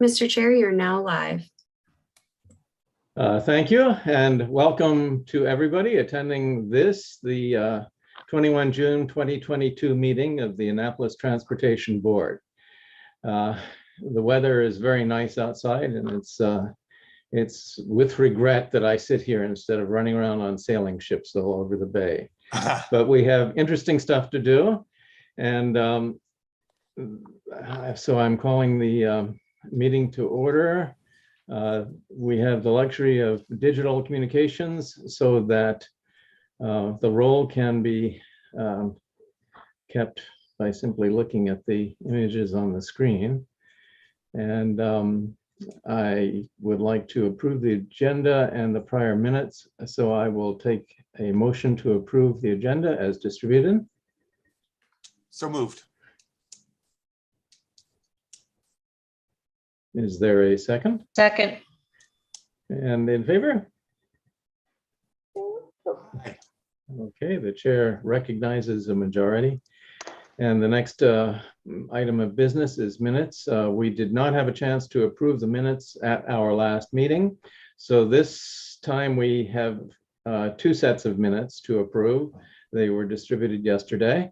Mr. Chair, you're now live. Thank you, and welcome to everybody attending the 21 June 2022 meeting of the Annapolis Transportation Board. The weather is very nice outside, and it's with regret that I sit here instead of running around on sailing ships all over the bay. But we have interesting stuff to do, and so I'm calling the meeting to order. We have the luxury of digital communications so that the roll can be kept by simply looking at the images on the screen. And I would like to approve the agenda and the prior minutes. So I will take a motion to approve the agenda as distributed. So moved. Is there a second? Second. And in favor? Okay, the chair recognizes a majority. And the next item of business is minutes. We did not have a chance to approve the minutes at our last meeting. So this time we have two sets of minutes to approve. They were distributed yesterday,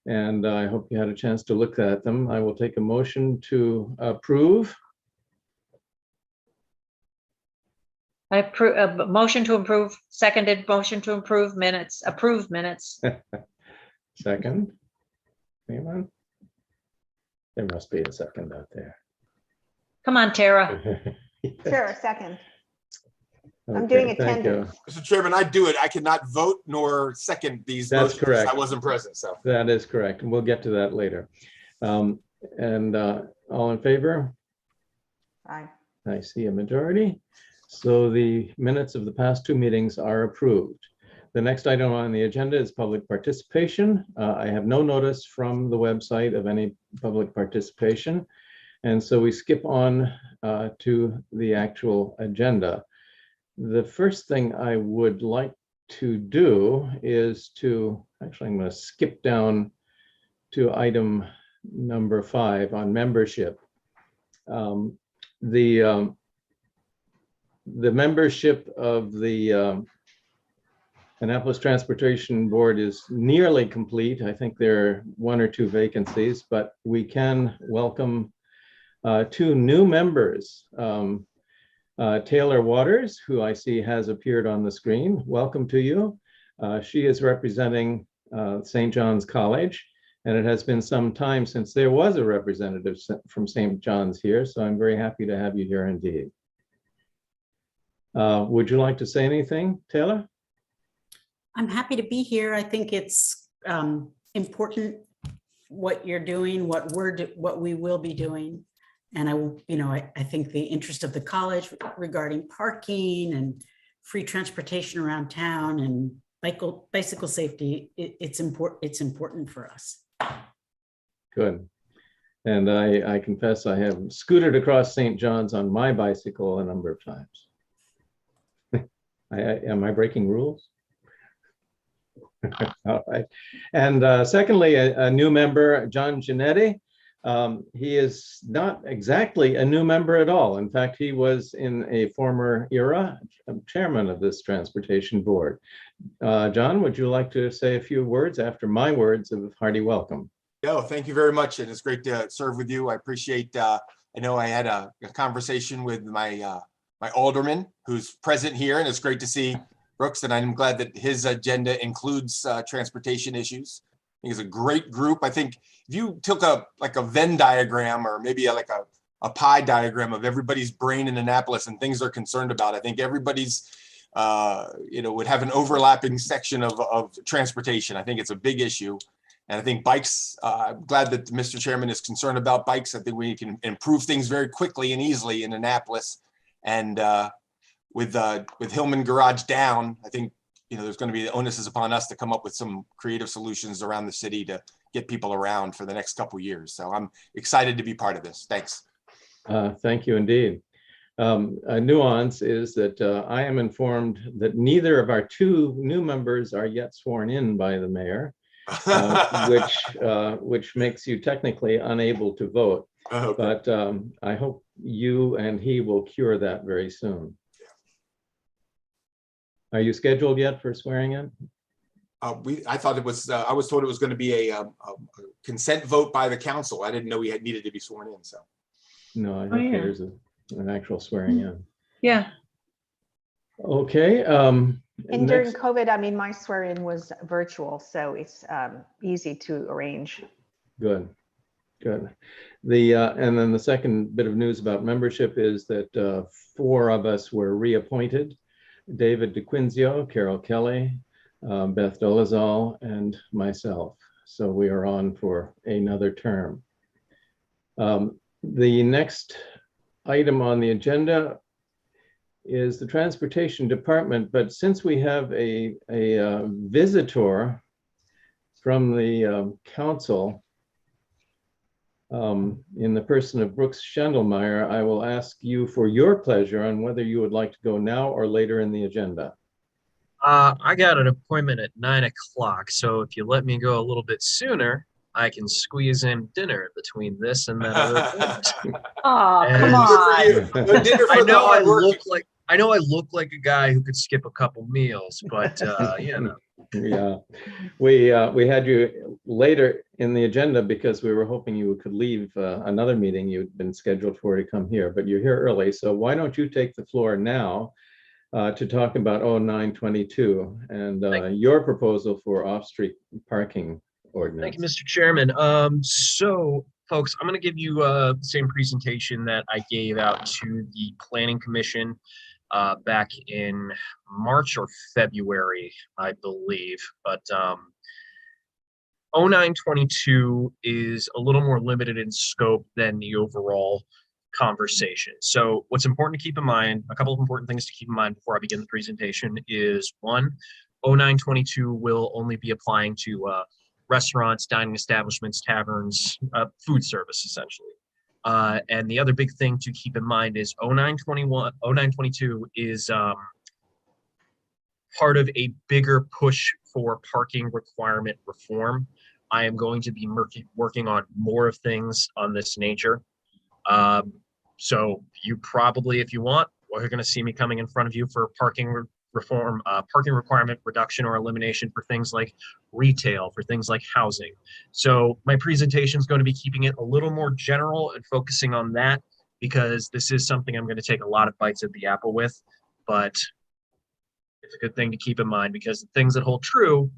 and I hope you had a chance to look at them. I will take a motion to approve. I approve a motion to approve, seconded motion to approve minutes, approved minutes. Second. Anyone? There must be a second out there. Come on, Tara. Sure, second. I'm Okay, doing thank you. attendance. Mr. Chairman, I do it. I cannot vote nor second these That's motions. correct. I wasn't present, so. That is correct, and we'll get to that later. All in favor? Aye. I see a majority. So the minutes of the past two meetings are approved. The next item on the agenda is public participation. I have no notice from the website of any public participation. And so we skip on to the actual agenda. The first thing I would like to do is actually, I'm going to skip down to item number 5 on membership. The membership of the Annapolis Transportation Board is nearly complete. I think there are 1 or 2 vacancies, but we can welcome 2 new members. Taylor Waters, who I see has appeared on the screen. Welcome to you. She is representing St. John's College, and it has been some time since there was a representative from St. John's here, so I'm very happy to have you here indeed. Would you like to say anything, Taylor? I'm happy to be here. I think it's important what you're doing, what we will be doing. And I think the interest of the college regarding parking and free transportation around town and bicycle safety, it's important for us. Good. And I confess I have scooted across St. John's on my bicycle a number of times. Am I breaking rules? All right. And secondly, a new member, John Giannetti. He is not exactly a new member at all. In fact, he was in a former era chairman of this transportation board. John, would you like to say a few words after my words of hearty welcome? No, thank you very much. And it's great to serve with you. I appreciate, I know I had a conversation with my my alderman who's present here, and it's great to see Brooks, and I'm glad that his agenda includes transportation issues. I think it's a great group. I think if you took a Venn diagram or maybe a pie diagram of everybody's brain in Annapolis and things they're concerned about, I think everybody's would have an overlapping section of transportation. I think it's a big issue. And I think bikes, I'm glad that Mr. Chairman is concerned about bikes. I think we can improve things very quickly and easily in Annapolis. And with Hillman Garage down, I think there's going to be the onus is upon us to come up with some creative solutions around the city to get people around for the next couple of years. So I'm excited to be part of this. Thanks. Thank you indeed. A nuance is that I am informed that neither of our 2 new members are yet sworn in by the mayor. which makes you technically unable to vote. Okay. But I hope you and he will cure that very soon. Are you scheduled yet for swearing in? I thought it was, I was told it was going to be a consent vote by the council. I didn't know we had needed to be sworn in, so. No, I Oh, think yeah. there's an actual swearing in. Yeah. Okay. And during next- COVID, I mean, my swearing was virtual, so it's easy to arrange. Good, good. And then the second bit of news about membership is that 4 of us were reappointed. David DeQuinzio, Carol Kelly, Beth Dolezal, and myself. So we are on for another term. The next item on the agenda is the Transportation Department, but since we have a visitor from the council in the person of Brooks Schendelmeyer, I will ask you for your pleasure on whether you would like to go now or later in the agenda. I got an appointment at 9 o'clock, so if you let me go a little bit sooner, I can squeeze in dinner between this and that other appointment. Oh, And- come Good for on. you. No dinner I for the know I hard work. look like a guy who could skip a couple meals, but you know. Yeah, we had you later in the agenda because we were hoping you could leave another meeting you'd been scheduled for to come here, but you're here early. So why don't you take the floor now to talk about 0922 and your proposal for off-street parking ordinance. Thank you, Mr. Chairman. So, folks, I'm going to give you the same presentation that I gave out to the Planning Commission back in March or February, I believe. But 0922 is a little more limited in scope than the overall conversation. So what's important to keep in mind, a couple of important things to keep in mind before I begin the presentation is, one, 0922 will only be applying to restaurants, dining establishments, taverns, food service, essentially. And the other big thing to keep in mind is 0922 is part of a bigger push for parking requirement reform. I am going to be working on more of things on this nature. So you probably, if you want, you're going to see me coming in front of you for parking reform, parking requirement reduction or elimination for things like retail, for things like housing. So my presentation is going to be keeping it a little more general and focusing on that because this is something I'm going to take a lot of bites at the apple with, but it's a good thing to keep in mind because the things that hold true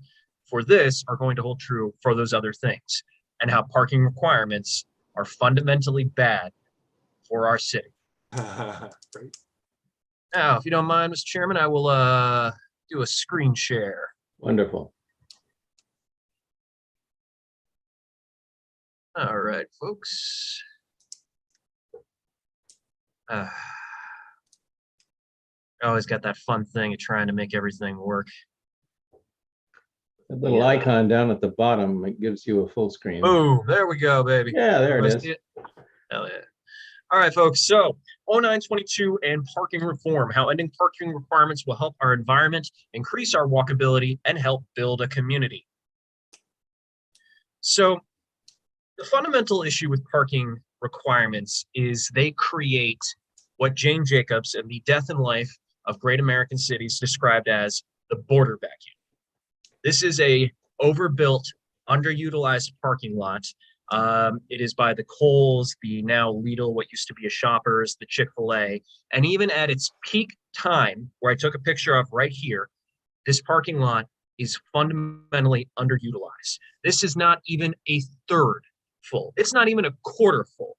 for this are going to hold true for those other things, and how parking requirements are fundamentally bad for our city. Great. Now, if you don't mind, Mr. Chairman, I will do a screen share. Wonderful. All right, folks. I always got that fun thing of trying to make everything work. That little Yeah. icon down at the bottom, it gives you a full screen. Boom, there we go, baby. Yeah, there it Let's is. see it. Hell yeah. All right, folks. So 0922 and parking reform, how ending parking requirements will help our environment, increase our walkability, and help build a community. So the fundamental issue with parking requirements is they create what Jane Jacobs and the Death and Life of Great American Cities described as the border vacuum. This is a overbuilt, underutilized parking lot. It is by the Kohl's, the now Lidl, what used to be a Shoppers, the Chick-fil-A, and even at its peak time, where I took a picture of right here, this parking lot is fundamentally underutilized. This is not even a third full. It's not even a quarter full.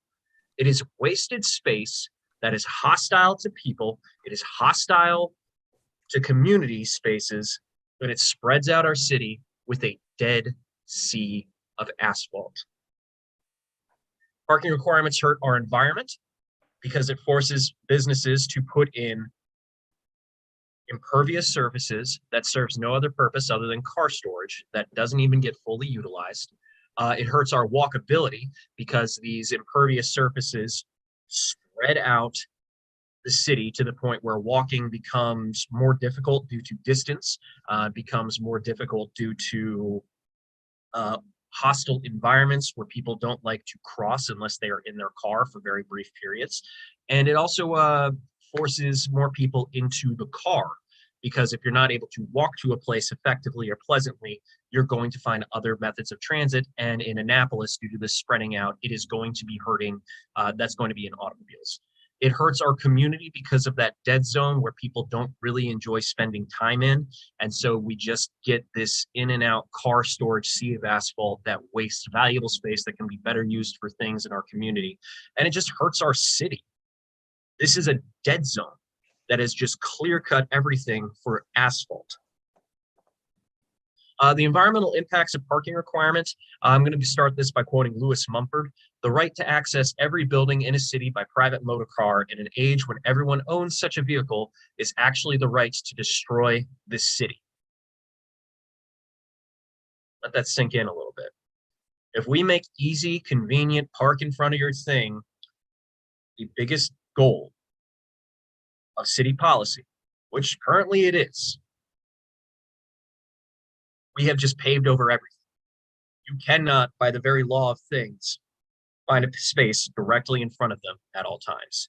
It is wasted space that is hostile to people. It is hostile to community spaces, but it spreads out our city with a dead sea of asphalt. Parking requirements hurt our environment because it forces businesses to put in impervious surfaces that serves no other purpose other than car storage that doesn't even get fully utilized. It hurts our walkability because these impervious surfaces spread out the city to the point where walking becomes more difficult due to distance, becomes more difficult due to hostile environments where people don't like to cross unless they are in their car for very brief periods. And it also forces more people into the car, because if you're not able to walk to a place effectively or pleasantly, you're going to find other methods of transit. And in Annapolis, due to this spreading out, it is going to be hurting. That's going to be in automobiles. It hurts our community because of that dead zone where people don't really enjoy spending time in. And so we just get this in and out car storage sea of asphalt that wastes valuable space that can be better used for things in our community. And it just hurts our city. This is a dead zone that has just clear cut everything for asphalt. The environmental impacts of parking requirements, I'm going to start this by quoting Lewis Mumford: "The right to access every building in a city by private motor car in an age when everyone owns such a vehicle is actually the right to destroy this city." Let that sink in a little bit. If we make easy, convenient, park in front of your thing the biggest goal of city policy, which currently it is, we have just paved over everything. You cannot, by the very law of things, find a space directly in front of them at all times.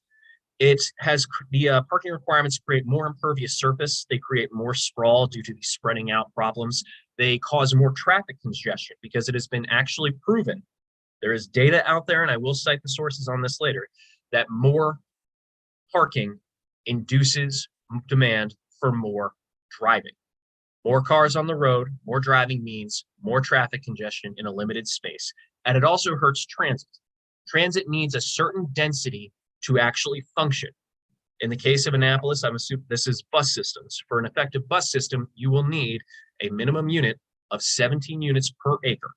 It has the parking requirements create more impervious surface. They create more sprawl due to the spreading out problems. They cause more traffic congestion because it has been actually proven. There is data out there, and I will cite the sources on this later, that more parking induces demand for more driving. More cars on the road, more driving means more traffic congestion in a limited space. And it also hurts transit. Transit needs a certain density to actually function. In the case of Annapolis, I'm assuming this is bus systems. For an effective bus system, you will need a minimum unit of 17 units per acre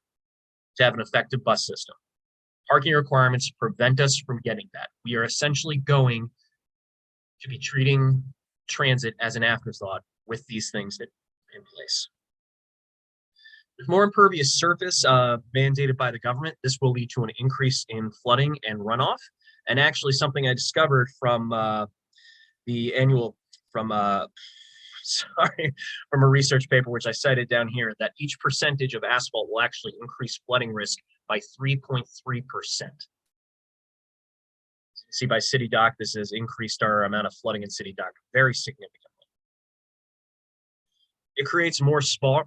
to have an effective bus system. Parking requirements prevent us from getting that. We are essentially going to be treating transit as an afterthought with these things in place. With more impervious surface mandated by the government, this will lead to an increase in flooding and runoff. And actually something I discovered from a research paper, which I cited down here, that each percentage of asphalt will actually increase flooding risk by 3.3%. See, by City Dock, this has increased our amount of flooding in City Dock very significantly. It creates more sprawl.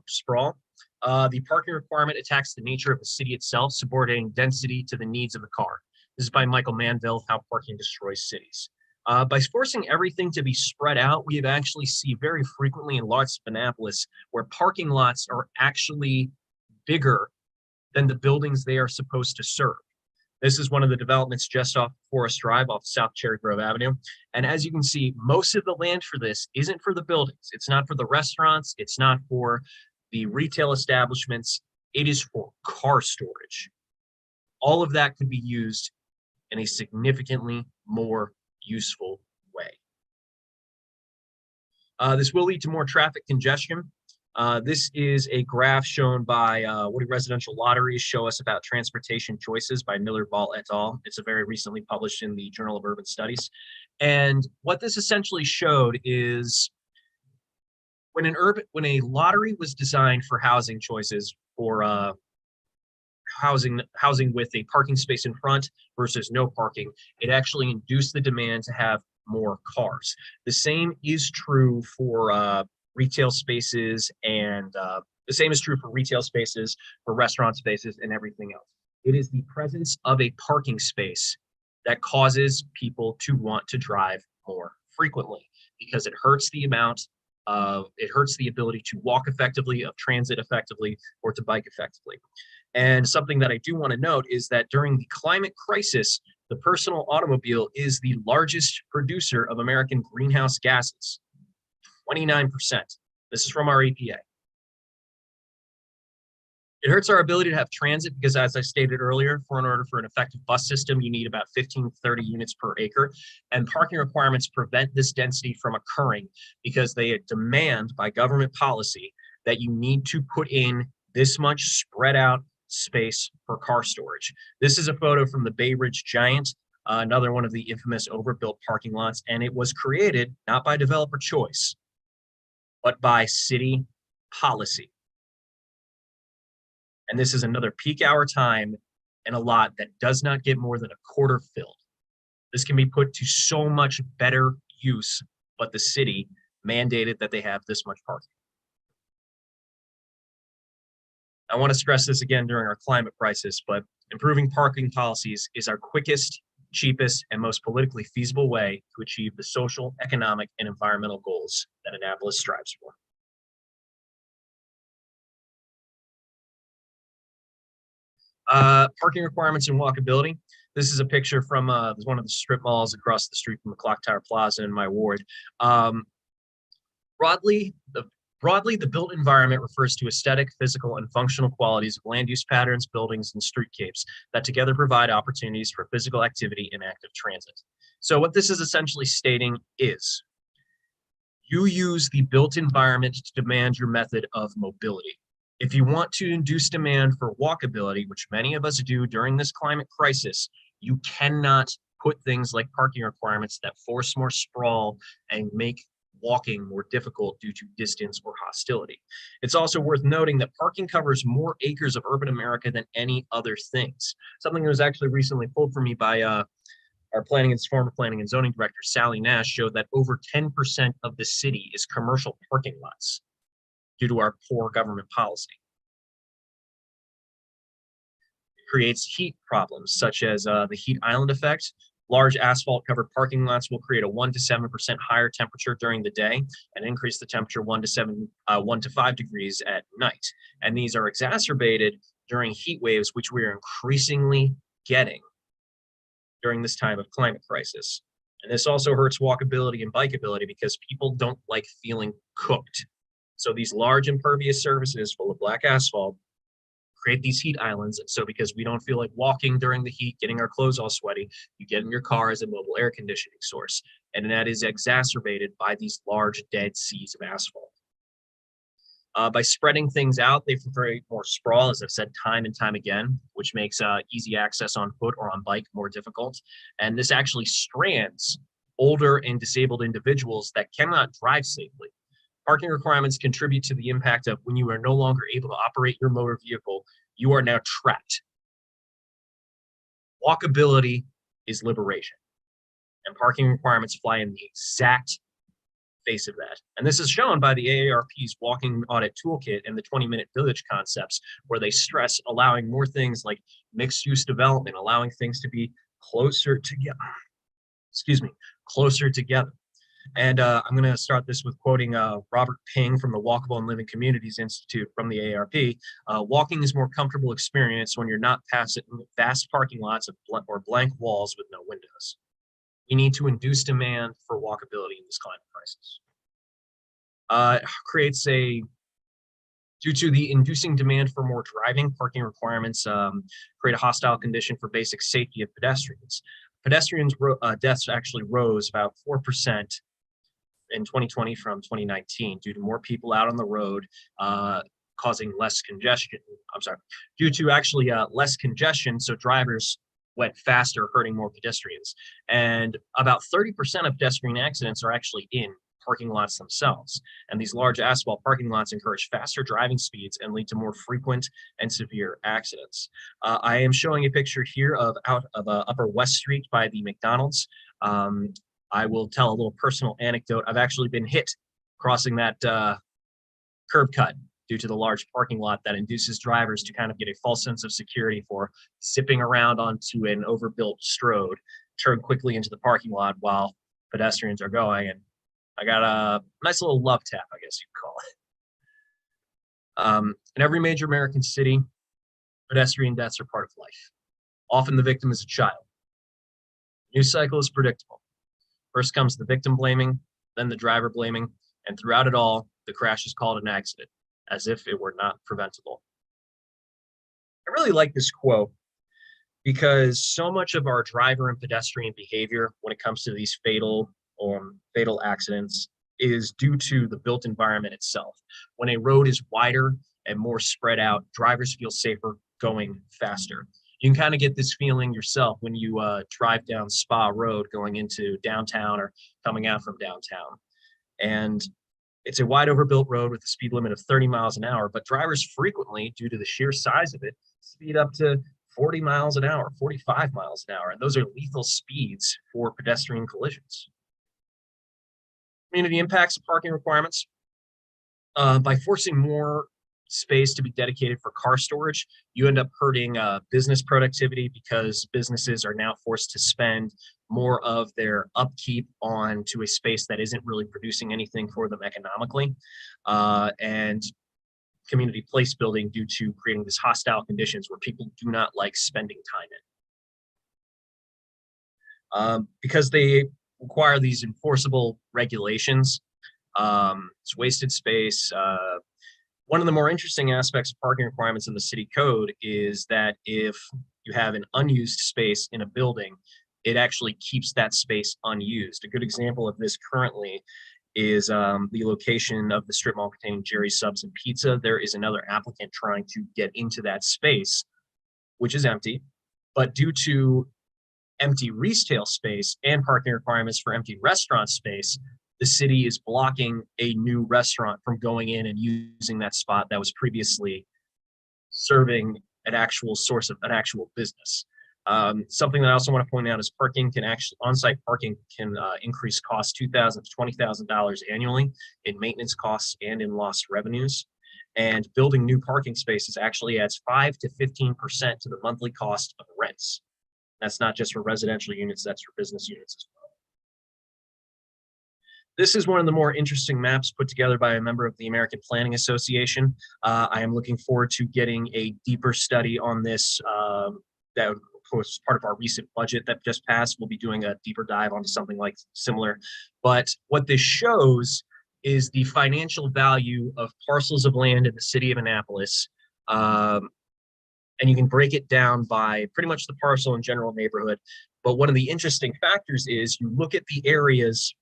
The parking requirement attacks the nature of the city itself, subordinating density to the needs of the car. This is by Michael Manville, How Parking Destroys Cities. By forcing everything to be spread out, we have actually see very frequently in lots of Annapolis where parking lots are actually bigger than the buildings they are supposed to serve. This is one of the developments just off Forest Drive off South Cherry Grove Avenue. And as you can see, most of the land for this isn't for the buildings. It's not for the restaurants. It's not for the retail establishments. It is for car storage. All of that could be used in a significantly more useful way. This will lead to more traffic congestion. This is a graph shown by Woody Residential Lotteries, show us about transportation choices by Miller Ball et al. It's a very recently published in the Journal of Urban Studies. And what this essentially showed is when a lottery was designed for housing choices, for housing with a parking space in front versus no parking, it actually induced the demand to have more cars. The same is true for retail spaces, and the same is true for retail spaces, for restaurant spaces, and everything else. It is the presence of a parking space that causes people to want to drive more frequently, because it hurts the ability to walk effectively, of transit effectively, or to bike effectively. And something that I do want to note is that during the climate crisis, the personal automobile is the largest producer of American greenhouse gases. 29%. This is from our EPA. It hurts our ability to have transit because, as I stated earlier, in order for an effective bus system, you need about 15 to 30 units per acre. And parking requirements prevent this density from occurring because they demand by government policy that you need to put in this much spread out space for car storage. This is a photo from the Bay Ridge Giant, another one of the infamous overbuilt parking lots, and it was created not by developer choice, but by city policy. And this is another peak hour time in a lot that does not get more than a quarter filled. This can be put to so much better use, but the city mandated that they have this much parking. I want to stress this again during our climate crisis, but improving parking policies is our quickest, cheapest, and most politically feasible way to achieve the social, economic, and environmental goals that Annapolis strives for. Parking requirements and walkability. This is a picture from one of the strip malls across the street from the Clock Tower Plaza in my ward. Broadly, the built environment refers to aesthetic, physical, and functional qualities of land use patterns, buildings, and streetscapes that together provide opportunities for physical activity and active transit. So what this is essentially stating is, you use the built environment to demand your method of mobility. If you want to induce demand for walkability, which many of us do during this climate crisis, you cannot put things like parking requirements that force more sprawl and make walking more difficult due to distance or hostility. It's also worth noting that parking covers more acres of urban America than any other things. Something that was actually recently pulled for me by our former planning and zoning director, Sally Nash, showed that over 10% of the city is commercial parking lots due to our poor government policy. It creates heat problems such as the heat island effect. Large asphalt covered parking lots will create a 1 to 7% higher temperature during the day and increase the temperature 1 to 5 degrees at night. And these are exacerbated during heat waves, which we are increasingly getting during this time of climate crisis. And this also hurts walkability and bikeability because people don't like feeling cooked. So these large impervious surfaces full of black asphalt create these heat islands. And so because we don't feel like walking during the heat, getting our clothes all sweaty, you get in your car as a mobile air conditioning source. And that is exacerbated by these large dead seas of asphalt. By spreading things out, they create more sprawl, as I've said time and time again, which makes easy access on foot or on bike more difficult. And this actually strands older and disabled individuals that cannot drive safely. Parking requirements contribute to the impact of when you are no longer able to operate your motor vehicle, you are now trapped. Walkability is liberation, and parking requirements fly in the exact face of that. And this is shown by the AARP's Walking Audit Toolkit and the 20-minute village concepts, where they stress allowing more things like mixed-use development, allowing things to be closer together. Closer together. And I'm going to start this with quoting Robert Ping from the Walkable and Living Communities Institute from the AARP. Walking is a more comfortable experience when you're not passing vast parking lots or blank walls with no windows. We need to induce demand for walkability in this climate crisis. Due to the inducing demand for more driving, parking requirements create a hostile condition for basic safety of pedestrians. Pedestrians deaths actually rose about 4% in 2020 from 2019 due to more people out on the road causing less congestion. Due to actually less congestion, so drivers went faster, hurting more pedestrians. And about 30% of pedestrian accidents are actually in parking lots themselves. And these large asphalt parking lots encourage faster driving speeds and lead to more frequent and severe accidents. I am showing a picture here of Upper West Street by the McDonald's. I will tell a little personal anecdote. I've actually been hit crossing that curb cut due to the large parking lot that induces drivers to kind of get a false sense of security for zipping around onto an overbuilt strode, turn quickly into the parking lot while pedestrians are going. And I got a nice little love tap, I guess you'd call it. In every major American city, pedestrian deaths are part of life. Often the victim is a child. The news cycle is predictable. First comes the victim blaming, then the driver blaming, and throughout it all, the crash is called an accident, as if it were not preventable. I really like this quote because so much of our driver and pedestrian behavior when it comes to these fatal accidents is due to the built environment itself. When a road is wider and more spread out, drivers feel safer going faster. You can kind of get this feeling yourself when you drive down Spa Road going into downtown or coming out from downtown. And It's a wide overbuilt road with a speed limit of 30 miles an hour, but drivers frequently, due to the sheer size of it, speed up to 40 miles an hour, 45 miles an hour, and those are lethal speeds for pedestrian collisions. Community impacts of parking requirements. By forcing more space to be dedicated for car storage, you end up hurting business productivity because businesses are now forced to spend more of their upkeep onto a space that isn't really producing anything for them economically, and community place building due to creating these hostile conditions where people do not like spending time in. Because they require these enforceable regulations, it's wasted space. One of the more interesting aspects of parking requirements in the city code is that if you have an unused space in a building, it actually keeps that space unused. A good example of this currently is the location of the strip mall containing Jerry's Subs and Pizza. There is another applicant trying to get into that space, which is empty, but due to empty retail space and parking requirements for empty restaurant space, the city is blocking a new restaurant from going in and using that spot that was previously serving an actual source of an actual business. Something that I also want to point out is on-site parking can increase costs $2,000 to $20,000 annually in maintenance costs and in lost revenues. And building new parking spaces actually adds 5 to 15% to the monthly cost of rents. That's not just for residential units, that's for business units as well. This is one of the more interesting maps put together by a member of the American Planning Association. I am looking forward to getting a deeper study on this. That was part of our recent budget that just passed. We'll be doing a deeper dive onto something like similar. But what this shows is the financial value of parcels of land in the city of Annapolis. And you can break it down by pretty much the parcel and general neighborhood. But one of the interesting factors is you look at the areas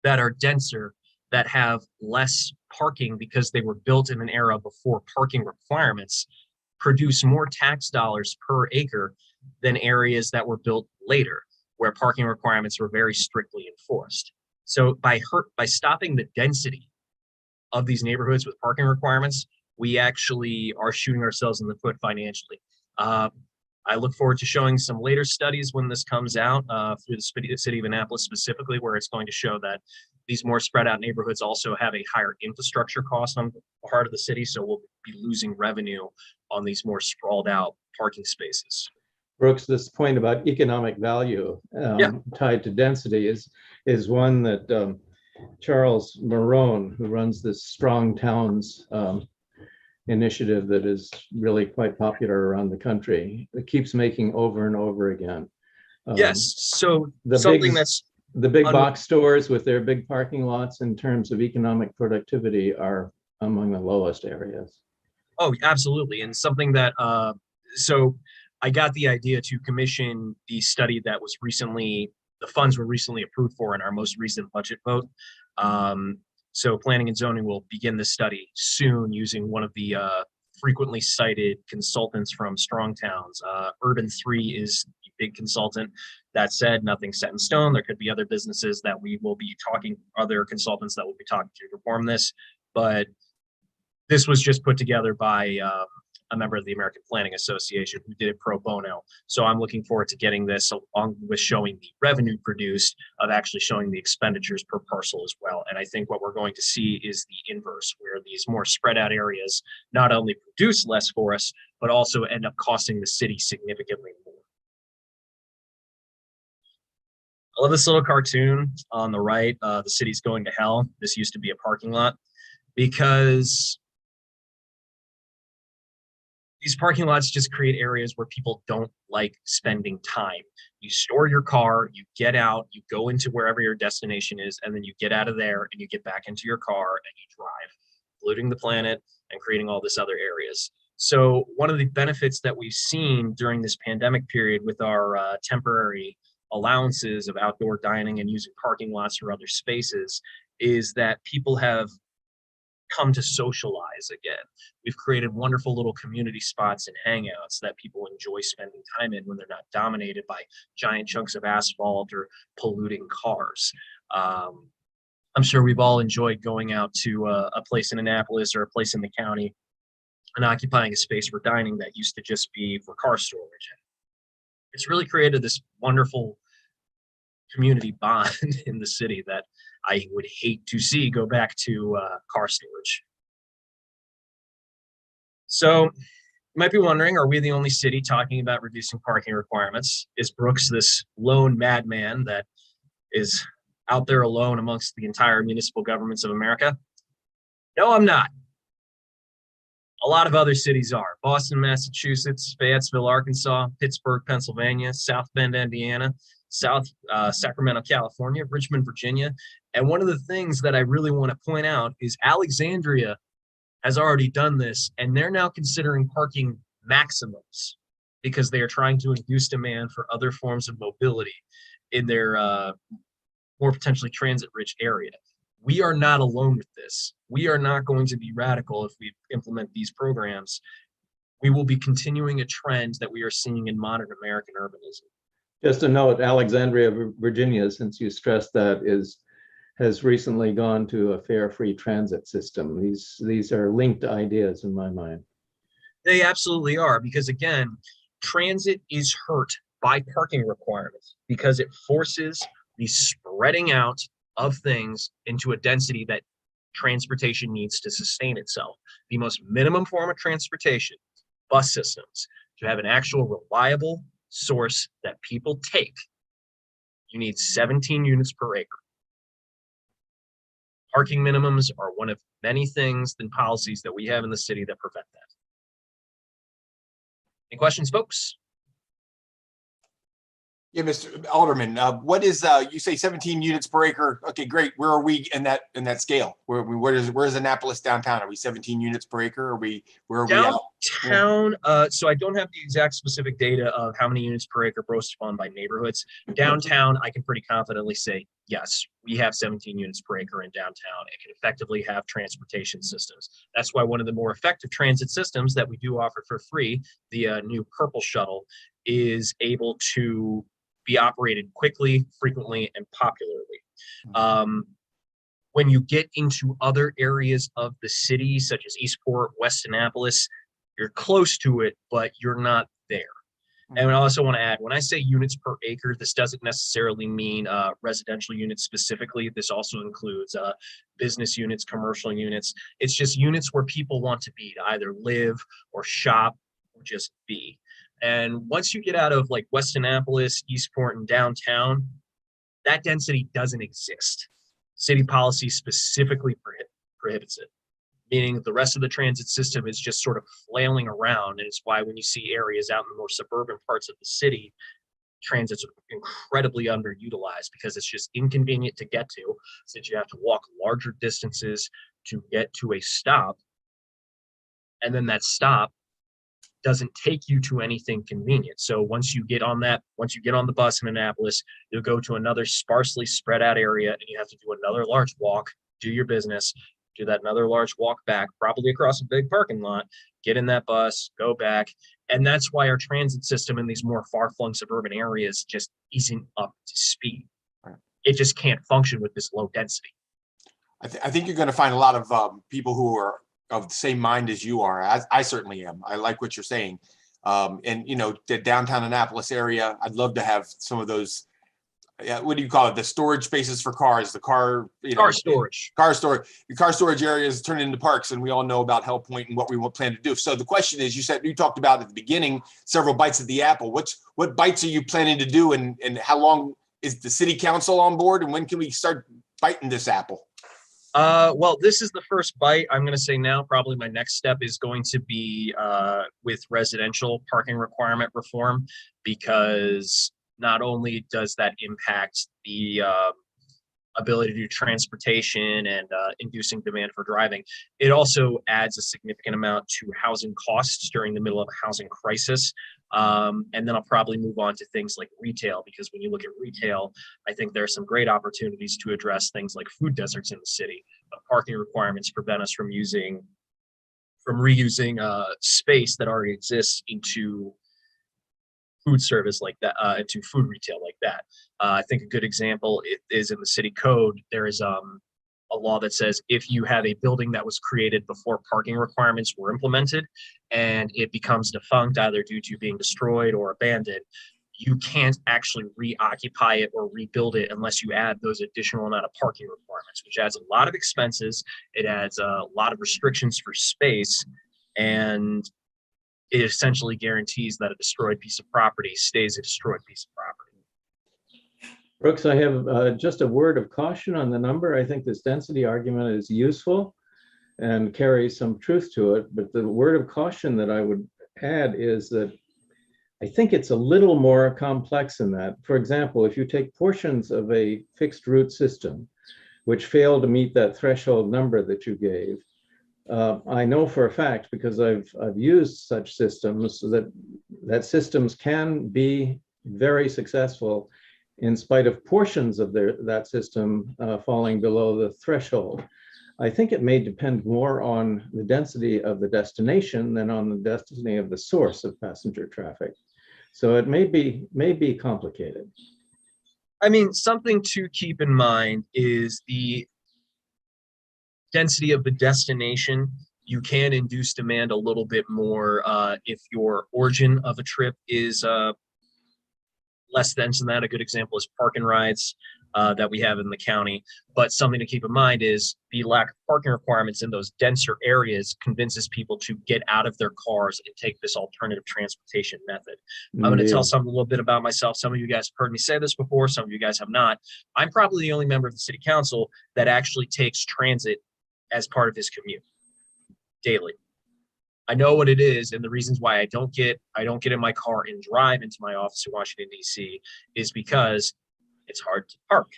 that are denser, that have less parking because they were built in an era before parking requirements, produce more tax dollars per acre than areas that were built later, where parking requirements were very strictly enforced. So by stopping the density of these neighborhoods with parking requirements, we actually are shooting ourselves in the foot financially. I look forward to showing some later studies when this comes out through the city of Annapolis specifically, where it's going to show that these more spread out neighborhoods also have a higher infrastructure cost on the part of the city. So we'll be losing revenue on these more sprawled out parking spaces. Brooks, this point about economic value tied to density is one that Charles Marone, who runs this Strong Towns initiative that is really quite popular around the country, it keeps making over and over again. Yes, so the big box stores with their big parking lots in terms of economic productivity are among the lowest areas. Oh, absolutely. And something that, so I got the idea to commission the study that was recently, the funds were recently approved for in our most recent budget vote. So planning and zoning will begin this study soon using one of the frequently cited consultants from Strong Towns. Urban 3 is the big consultant. That said, nothing's set in stone. There could be other businesses that we will be talking, other consultants that we'll be talking to perform this. But this was just put together by a member of the American Planning Association who did it pro bono. So I'm looking forward to getting this along with showing the revenue produced of actually showing the expenditures per parcel as well. And I think what we're going to see is the inverse, where these more spread out areas not only produce less for us, but also end up costing the city significantly more. I love this little cartoon on the right, the city's going to hell. This used to be a parking lot, because these parking lots just create areas where people don't like spending time. You store your car, you get out, you go into wherever your destination is, and then you get out of there and you get back into your car and you drive, polluting the planet and creating all this other areas. So one of the benefits that we've seen during this pandemic period with our temporary allowances of outdoor dining and using parking lots or other spaces is that people have come to socialize again. We've created wonderful little community spots and hangouts that people enjoy spending time in when they're not dominated by giant chunks of asphalt or polluting cars. I'm sure we've all enjoyed going out to a place in Annapolis or a place in the county and occupying a space for dining that used to just be for car storage. It's really created this wonderful community bond in the city that I would hate to see go back to car storage. So you might be wondering, are we the only city talking about reducing parking requirements? Is Brooks this lone madman that is out there alone amongst the entire municipal governments of America? No, I'm not. A lot of other cities are. Boston, Massachusetts, Fayetteville, Arkansas, Pittsburgh, Pennsylvania, South Bend, Indiana, Sacramento, California, Richmond, Virginia. And one of the things that I really want to point out is Alexandria has already done this, and they're now considering parking maximums because they are trying to induce demand for other forms of mobility in their more potentially transit-rich area. We are not alone with this. We are not going to be radical if we implement these programs. We will be continuing a trend that we are seeing in modern American urbanism. Just a note, Alexandria, Virginia, since you stressed that, has recently gone to a fare free transit system. These are linked ideas in my mind. They absolutely are, because again, transit is hurt by parking requirements because it forces the spreading out of things into a density that transportation needs to sustain itself. The most minimum form of transportation, bus systems, to have an actual reliable source that people take, you need 17 units per acre. Parking minimums are one of many things and policies that we have in the city that prevent that. Any questions, folks? Yeah, Mr. Alderman, what is, you say 17 units per acre? Okay, great. Where are we in that scale? Where's Annapolis downtown? Are we 17 units per acre? Where are we at? Downtown, so I don't have the exact specific data of how many units per acre broken upon by neighborhoods. Downtown, I can pretty confidently say, yes, we have 17 units per acre in downtown. It can effectively have transportation systems. That's why one of the more effective transit systems that we do offer for free, the new Purple Shuttle, is able to be operated quickly, frequently, and popularly. When you get into other areas of the city, such as Eastport, West Annapolis, you're close to it, but you're not there. And I also want to add, when I say units per acre, this doesn't necessarily mean residential units specifically. This also includes business units, commercial units. It's just units where people want to be, to either live or shop or just be. And once you get out of like West Annapolis, Eastport, and downtown, that density doesn't exist. City policy specifically prohibits it, meaning the rest of the transit system is just sort of flailing around. And it's why when you see areas out in the more suburban parts of the city, transit's incredibly underutilized because it's just inconvenient to get to, since you have to walk larger distances to get to a stop. And then that stop doesn't take you to anything convenient. So once you get on the bus in Annapolis, you'll go to another sparsely spread out area and you have to do another large walk, do your business, do that another large walk back, probably across a big parking lot, get in that bus, go back. And that's why our transit system in these more far-flung suburban areas just isn't up to speed. It just can't function with this low density. I think you're going to find a lot of people who are of the same mind as you are. I certainly am. I like what you're saying. And, you know, the downtown Annapolis area, I'd love to have some of those, what do you call it? The storage spaces for cars, the car, Car storage. The car storage areas turn into parks, and we all know about Hell Point and what we plan to do. So the question is, you talked about at the beginning, several bites at the apple. What bites are you planning to do, and how long is the city council on board, and when can we start biting this apple? Well, this is the first bite. I'm going to say now, probably my next step is going to be with residential parking requirement reform, because not only does that impact the ability to do transportation and inducing demand for driving, it also adds a significant amount to housing costs during the middle of a housing crisis. And then I'll probably move on to things like retail, because when you look at retail, I think there are some great opportunities to address things like food deserts in the city. Parking requirements prevent us from reusing space that already exists into food service like that, into food retail like that. I think a good example is in the city code. There is a law that says if you have a building that was created before parking requirements were implemented and it becomes defunct, either due to being destroyed or abandoned, you can't actually reoccupy it or rebuild it unless you add those additional amount of parking requirements, which adds a lot of expenses. It adds a lot of restrictions for space, and it essentially guarantees that a destroyed piece of property stays a destroyed piece of property. Brooks, I have just a word of caution on the number. I think this density argument is useful and carries some truth to it. But the word of caution that I would add is that I think it's a little more complex than that. For example, if you take portions of a fixed route system, which fail to meet that threshold number that you gave, I know for a fact, because I've used such systems, that systems can be very successful in spite of portions of that system falling below the threshold. I think it may depend more on the density of the destination than on the density of the source of passenger traffic. So it may be complicated. I mean, something to keep in mind is the density of the destination. You can induce demand a little bit more if your origin of a trip is less dense than that. A good example is park and rides that we have in the county. But something to keep in mind is the lack of parking requirements in those denser areas convinces people to get out of their cars and take this alternative transportation method. I'm going to tell a little bit about myself. Some of you guys have heard me say this before. Some of you guys have not. I'm probably the only member of the city council that actually takes transit as part of his commute daily. I know what it is, and the reasons why I don't get in my car and drive into my office in Washington, D.C. is because it's hard to park.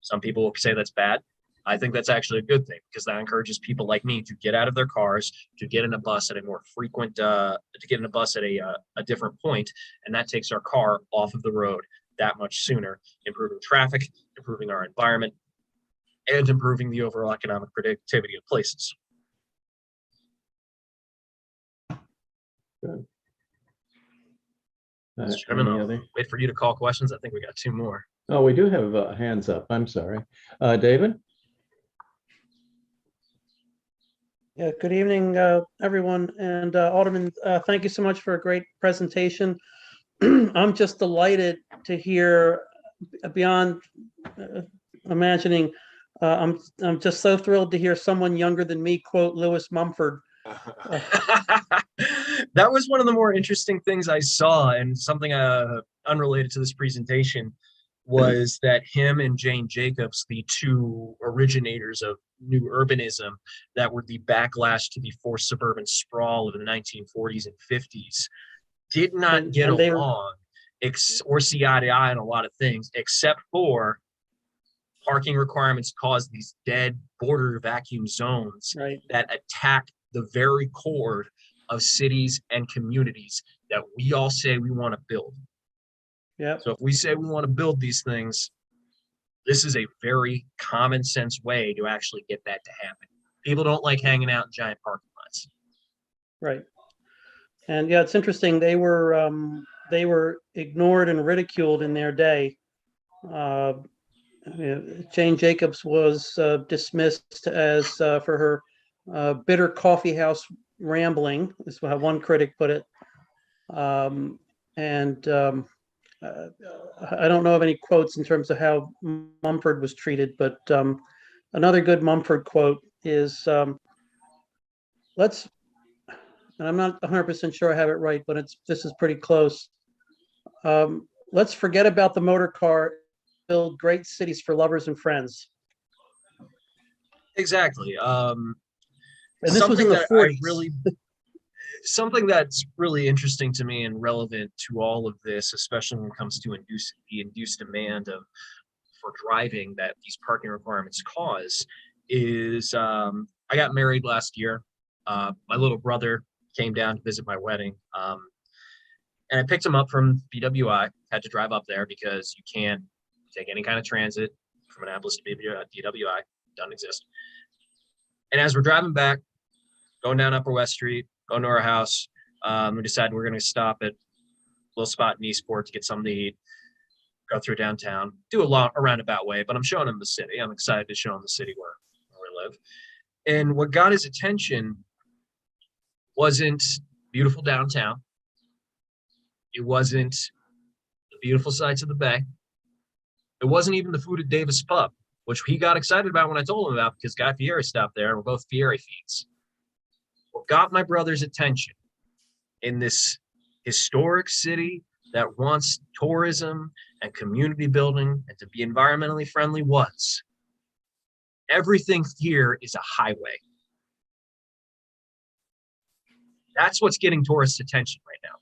Some people will say that's bad. I think that's actually a good thing, because that encourages people like me to get out of their cars, to get in a bus at a more frequent, to get in a bus at a different point, and that takes our car off of the road that much sooner, improving traffic, improving our environment, and improving the overall economic productivity of places. Good. Mr. Chairman, Any I'll other? wait for you to call questions. I think we got two more. Oh, we do have hands up. I'm sorry. David? Yeah, good evening, everyone. And Alderman, thank you so much for a great presentation. I'm just delighted to hear beyond imagining. I'm just so thrilled to hear someone younger than me quote Lewis Mumford. That was one of the more interesting things I saw, and something unrelated to this presentation was that him and Jane Jacobs, the two originators of new urbanism that were the backlash to the forced suburban sprawl of the 1940s and 50s, did not get along or see eye to eye on a lot of things, except for parking requirements cause these dead border vacuum zones that attack the very core of cities and communities that we all say we want to build. Yeah. So if we say we want to build these things, this is a very common sense way to actually get that to happen. People don't like hanging out in giant parking lots. Right. And yeah, it's interesting. They were ignored and ridiculed in their day. Jane Jacobs was dismissed as for her bitter coffee house rambling, is how one critic put it. I don't know of any quotes in terms of how Mumford was treated, but another good Mumford quote is, and I'm not 100% sure I have it right, but this is pretty close. Let's forget about the motor car, build great cities for lovers and friends. Exactly. And this was in the 40s. Something that's really interesting to me and relevant to all of this, especially when it comes to the induced demand for driving that these parking requirements cause, is I got married last year. My little brother came down to visit my wedding, and I picked him up from BWI. Had to drive up there because you can't take any kind of transit from Annapolis to BWI. Doesn't exist. And as we're driving back, going down Upper West Street, going to our house, we decided we're going to stop at a little spot in Eastport to get something to eat. go through downtown, do a roundabout way, but I'm showing him the city. I'm excited to show him the city where we live. And what got his attention wasn't beautiful downtown. It wasn't the beautiful sights of the bay. It wasn't even the food at Davis Pub, which he got excited about when I told him about because Guy Fieri stopped there and we're both Fieri fiends. What got my brother's attention in this historic city that wants tourism and community building and to be environmentally friendly was everything here is a highway. That's what's getting tourists' attention right now.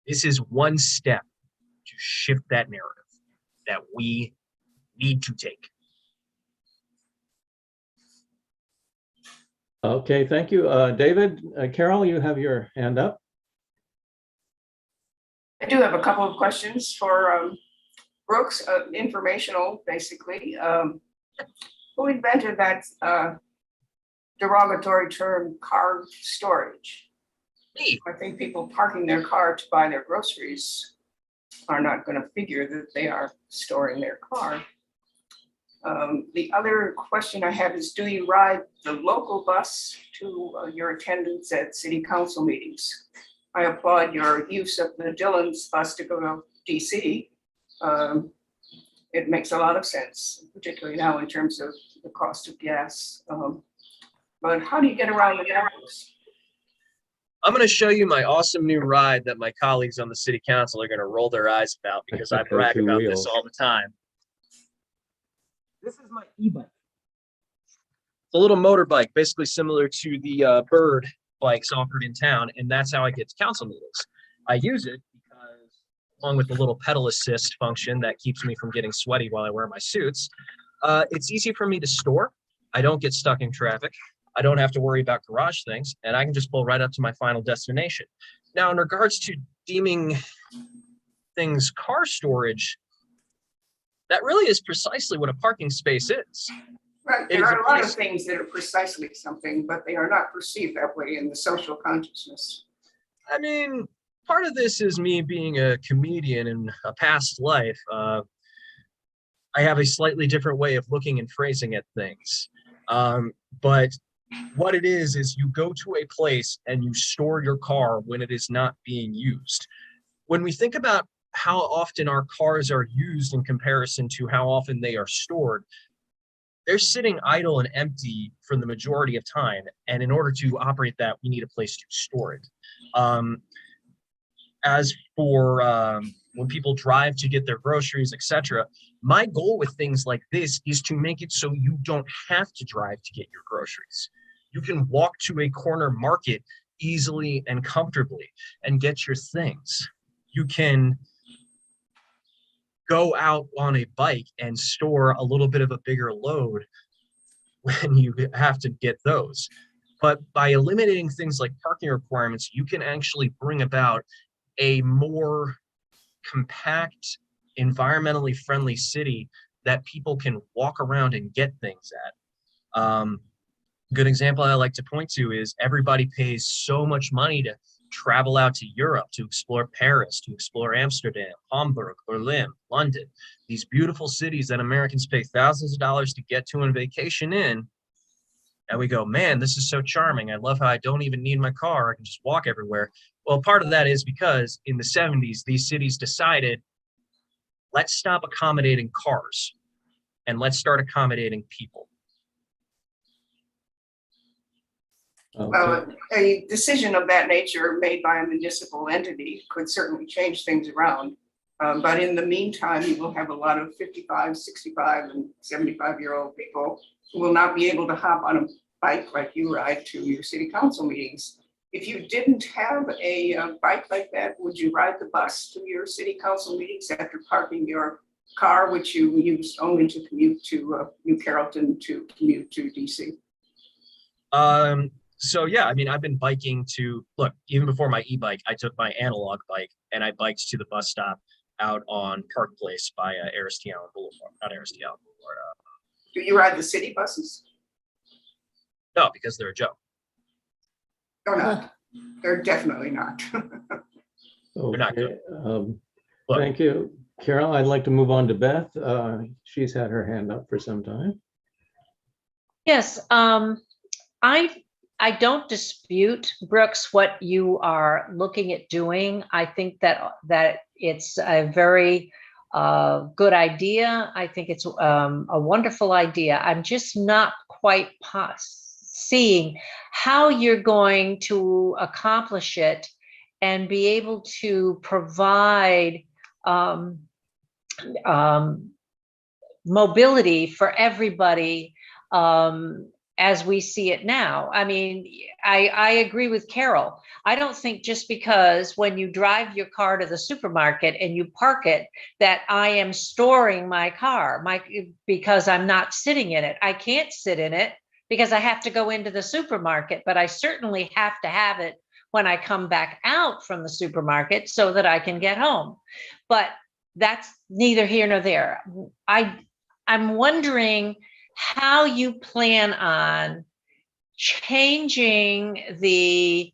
This is one step to shift that narrative that we need to take. Okay, thank you. David, Carol, you have your hand up. I do have a couple of questions for Brooks, informational, basically. Who invented that derogatory term, car storage? Me. I think people parking their car to buy their groceries are not going to figure that they are storing their car. The other question I have is, do you ride the local bus to your attendance at city council meetings? I applaud your use of the Dillon's bus to go to DC. It makes a lot of sense, particularly now in terms of the cost of gas. But how do you get around the networks? I'm going to show you my awesome new ride that my colleagues on the city council are going to roll their eyes about because I brag Two about wheels. this all the time. This is my e-bike. It's a little motorbike, basically similar to the Bird bikes offered in town, and that's how I get to council meetings. I use it because, along with the little pedal assist function that keeps me from getting sweaty while I wear my suits, it's easy for me to store. I don't get stuck in traffic. I don't have to worry about garage things, and I can just pull right up to my final destination. Now, in regards to deeming things car storage, that really is precisely what a parking space is. Right, It there is are a a lot of place- things that are precisely something, but they are not perceived that way in the social consciousness. I mean, part of this is me being a comedian in a past life. I have a slightly different way of looking and phrasing at things. But what it is you go to a place and you store your car when it is not being used. When we think about how often our cars are used in comparison to how often they are stored, they're sitting idle and empty for the majority of time. And in order to operate that, we need a place to store it. As for when people drive to get their groceries, etc., my goal with things like this is to make it so you don't have to drive to get your groceries. You can walk to a corner market easily and comfortably and get your things. You can go out on a bike and store a little bit of a bigger load when you have to get those. But by eliminating things like parking requirements, you can actually bring about a more compact, environmentally friendly city that people can walk around and get things at. Good example I like to point to is everybody pays so much money to travel out to Europe, to explore Paris, to explore Amsterdam, Hamburg, Berlin, London, these beautiful cities that Americans pay thousands of dollars to get to and vacation in. And we go, man, this is so charming. I love how I don't even need my car. I can just walk everywhere. Well, part of that is because in the 70s, these cities decided, let's stop accommodating cars and let's start accommodating people. Well, a decision of that nature made by a municipal entity could certainly change things around. But in the meantime, you will have a lot of 55, 65, and 75-year-old people who will not be able to hop on a bike like you ride to your city council meetings. If you didn't have a bike like that, would you ride the bus to your city council meetings after parking your car, which you used only to commute to New Carrollton to commute to DC? So yeah, I mean, I've been biking to, look, even before my e-bike, I took my analog bike and I biked to the bus stop out on Park Place by Aristide Allen Boulevard, not Aristide Allen Boulevard. Do you ride the city buses? No, because they're a joke. They're not. They're definitely not. not Okay, Look. thank you. Carol, I'd like to move on to Beth. She's had her hand up for some time. Yes, I don't dispute, Brooks, what you are looking at doing. I think that it's a very good idea. I think it's a wonderful idea. I'm just not quite seeing how you're going to accomplish it and be able to provide mobility for everybody as we see it now. I mean, I agree with Carol. I don't think just because when you drive your car to the supermarket and you park it, that I am storing my car because I'm not sitting in it. I can't sit in it because I have to go into the supermarket, but I certainly have to have it when I come back out from the supermarket so that I can get home. But that's neither here nor there. I'm wondering how you plan on changing these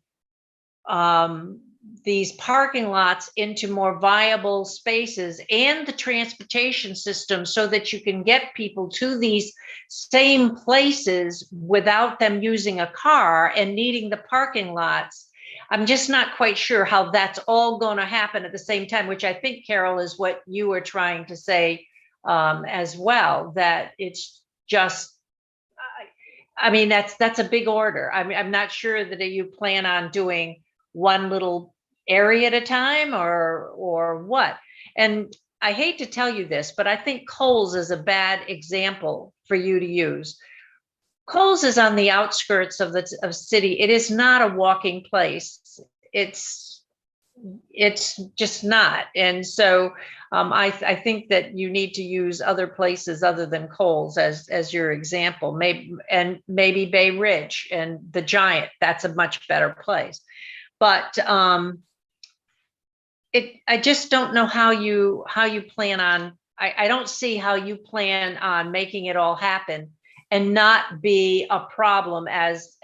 parking lots into more viable spaces and the transportation system so that you can get people to these same places without them using a car and needing the parking lots. I'm just not quite sure how that's all going to happen at the same time, which I think, Carol, is what you were trying to say as well, that it's just, I mean, that's a big order. I'm not sure that you plan on doing one little area at a time or what. And I hate to tell you this, but I think Kohl's is a bad example for you to use. Kohl's is on the outskirts of the city. It is not a walking place. It's just not. And so I think that you need to use other places other than Kohl's as your example, maybe Bay Ridge and the Giant. That's a much better place. But I just don't know how you plan on. I don't see how you plan on making it all happen and not be a problem, as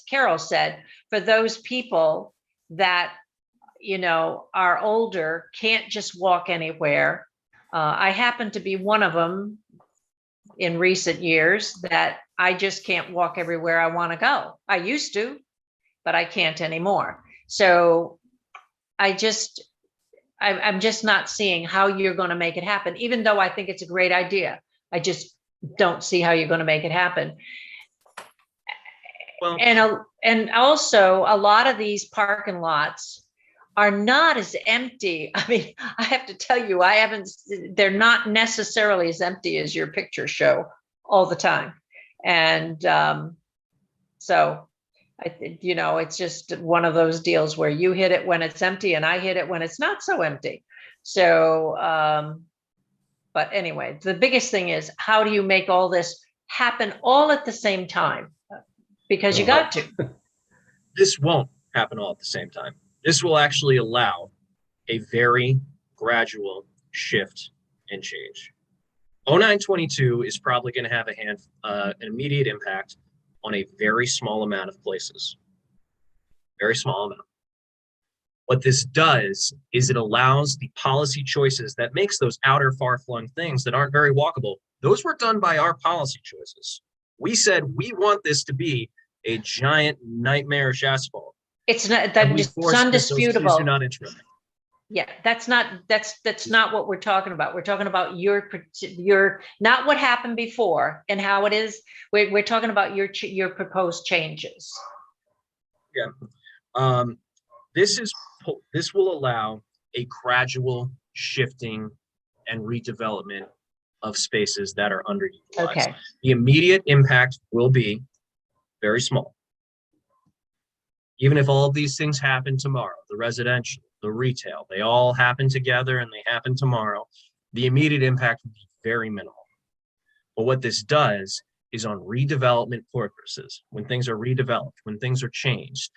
Carol said, for those people that are older, can't just walk anywhere. I happen to be one of them in recent years that I just can't walk everywhere I want to go. I used to, but I can't anymore. So I'm just not seeing how you're going to make it happen, even though I think it's a great idea. I just don't see how you're going to make it happen. Well, And also a lot of these parking lots are not as empty. I mean, I have to tell you, they're not necessarily as empty as your pictures show all the time. And so I think, it's just one of those deals where you hit it when it's empty and I hit it when it's not so empty. So, but anyway, the biggest thing is, how do you make all this happen all at the same time? Because you got to. this won't happen all at the same time. This will actually allow a very gradual shift and change. 0922 is probably going to have an immediate impact on a very small amount of places. Very small amount. What this does is it allows the policy choices that makes those outer far-flung things that aren't very walkable. Those were done by our policy choices. We said we want this to be a giant nightmarish asphalt. It's not And we it's forced that those cities undisputable. do not interrupt. Yeah, that's not what we're talking about. We're talking about your not what happened before and how it is. We're talking about your proposed changes. Yeah. This will allow a gradual shifting and redevelopment of spaces that are underutilized. Okay. The immediate impact will be very small. Even if all of these things happen tomorrow, the residential, the retail, they all happen together and they happen tomorrow, the immediate impact will be very minimal. But what this does is on redevelopment purposes, when things are redeveloped, when things are changed,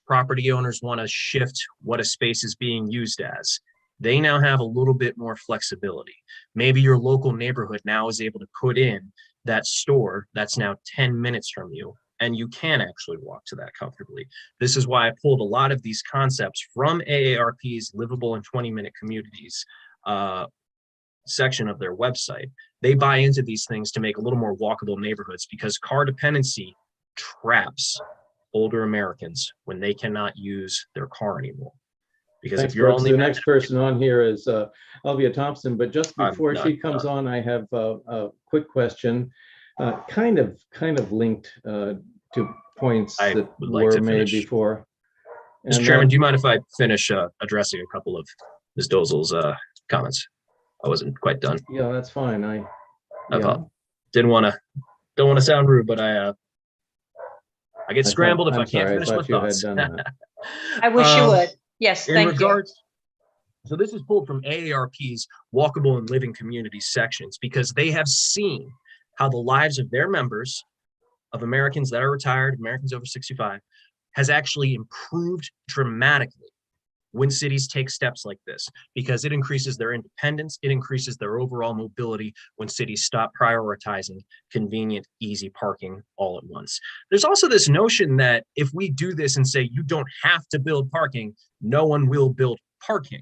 property owners want to shift what a space is being used as. They now have a little bit more flexibility. Maybe your local neighborhood now is able to put in that store that's now 10 minutes from you, and you can actually walk to that comfortably. This is why I pulled a lot of these concepts from AARP's livable and 20-minute communities section of their website. They buy into these things to make a little more walkable neighborhoods because car dependency traps older Americans when they cannot use their car anymore. Because Thanks, if you're Brooks. only The next person on here is Elvia Thompson, but just I'm before not she comes on, I have a quick question, kind of linked to points I that would like were to made finish. before. Mr. And, Chairman, do you mind if I finish addressing a couple of Ms. Dozel's comments? I wasn't quite done. yeah, that's fine. I yeah, don't want to sound rude, but I get scrambled if I I'm can't sorry, I finish my thought you had thoughts. done that. I wish you would. Yes, In thank you. regards, so this is pulled from AARP's Walkable and Living Communities sections because they have seen how the lives of their members, of Americans that are retired, Americans over 65, has actually improved dramatically when cities take steps like this, because it increases their independence, it increases their overall mobility when cities stop prioritizing convenient, easy parking all at once. There's also this notion that if we do this and say you don't have to build parking, no one will build parking.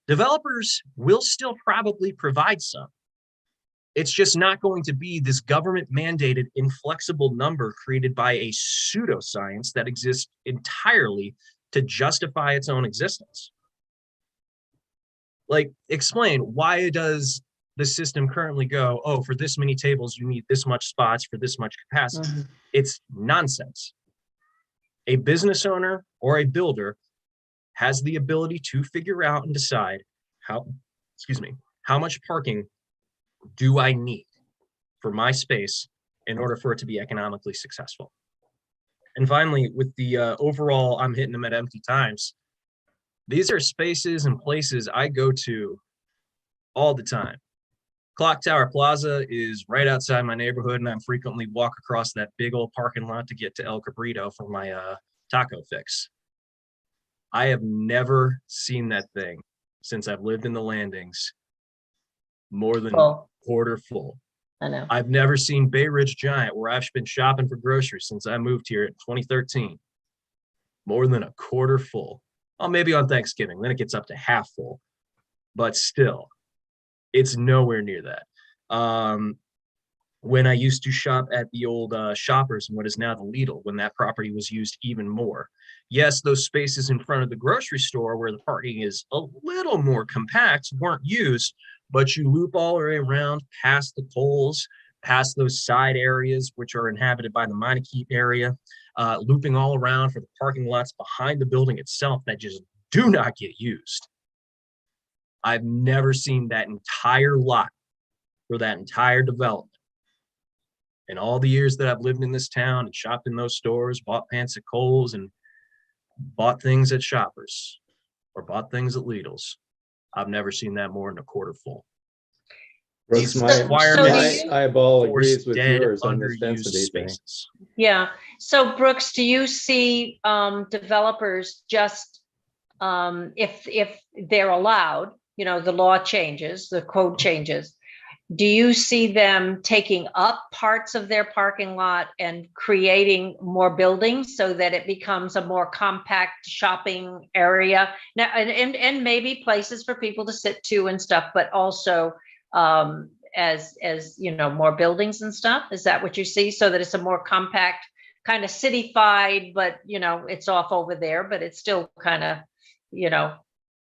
Developers will still probably provide some. It's just not going to be this government mandated inflexible number created by a pseudoscience that exists entirely to justify its own existence. Like, explain, why does the system currently go, oh, for this many tables, you need this much spots for this much capacity? It's nonsense. A business owner or a builder has the ability to figure out and decide how much parking do I need for my space in order for it to be economically successful. And finally, with the overall, I'm hitting them at empty times. These are spaces and places I go to all the time. Clock Tower Plaza is right outside my neighborhood, and I frequently walk across that big old parking lot to get to El Cabrito for my taco fix. I have never seen that thing since I've lived in the Landings more than quarter full. I know. I've never seen Bay Ridge Giant, where I've been shopping for groceries since I moved here in 2013, more than a quarter full. Well, maybe on Thanksgiving, then it gets up to half full, but still, it's nowhere near that. When I used to shop at the old Shoppers and what is now the Lidl, when that property was used even more. Yes, those spaces in front of the grocery store where the parking is a little more compact weren't used, but you loop all the way around past the Kohl's, past those side areas, which are inhabited by the Meineke area, looping all around for the parking lots behind the building itself that just do not get used. I've never seen that entire lot for that entire development. In all the years that I've lived in this town and shopped in those stores, bought pants at Kohl's and bought things at Shoppers or bought things at Lidl's, I've never seen that more than a quarter full. Brooks, These my requirements eyeball agrees force with dead, yours on this underused density thing. spaces. Yeah. So Brooks, do you see developers just if they're allowed, you know, the law changes, the code changes, do you see them taking up parts of their parking lot and creating more buildings so that it becomes a more compact shopping area? Now, and maybe places for people to sit to and stuff, but also as you know, more buildings and stuff. Is that what you see? So that it's a more compact, kind of cityfied, but you know, it's off over there, but it's still kind of, you know.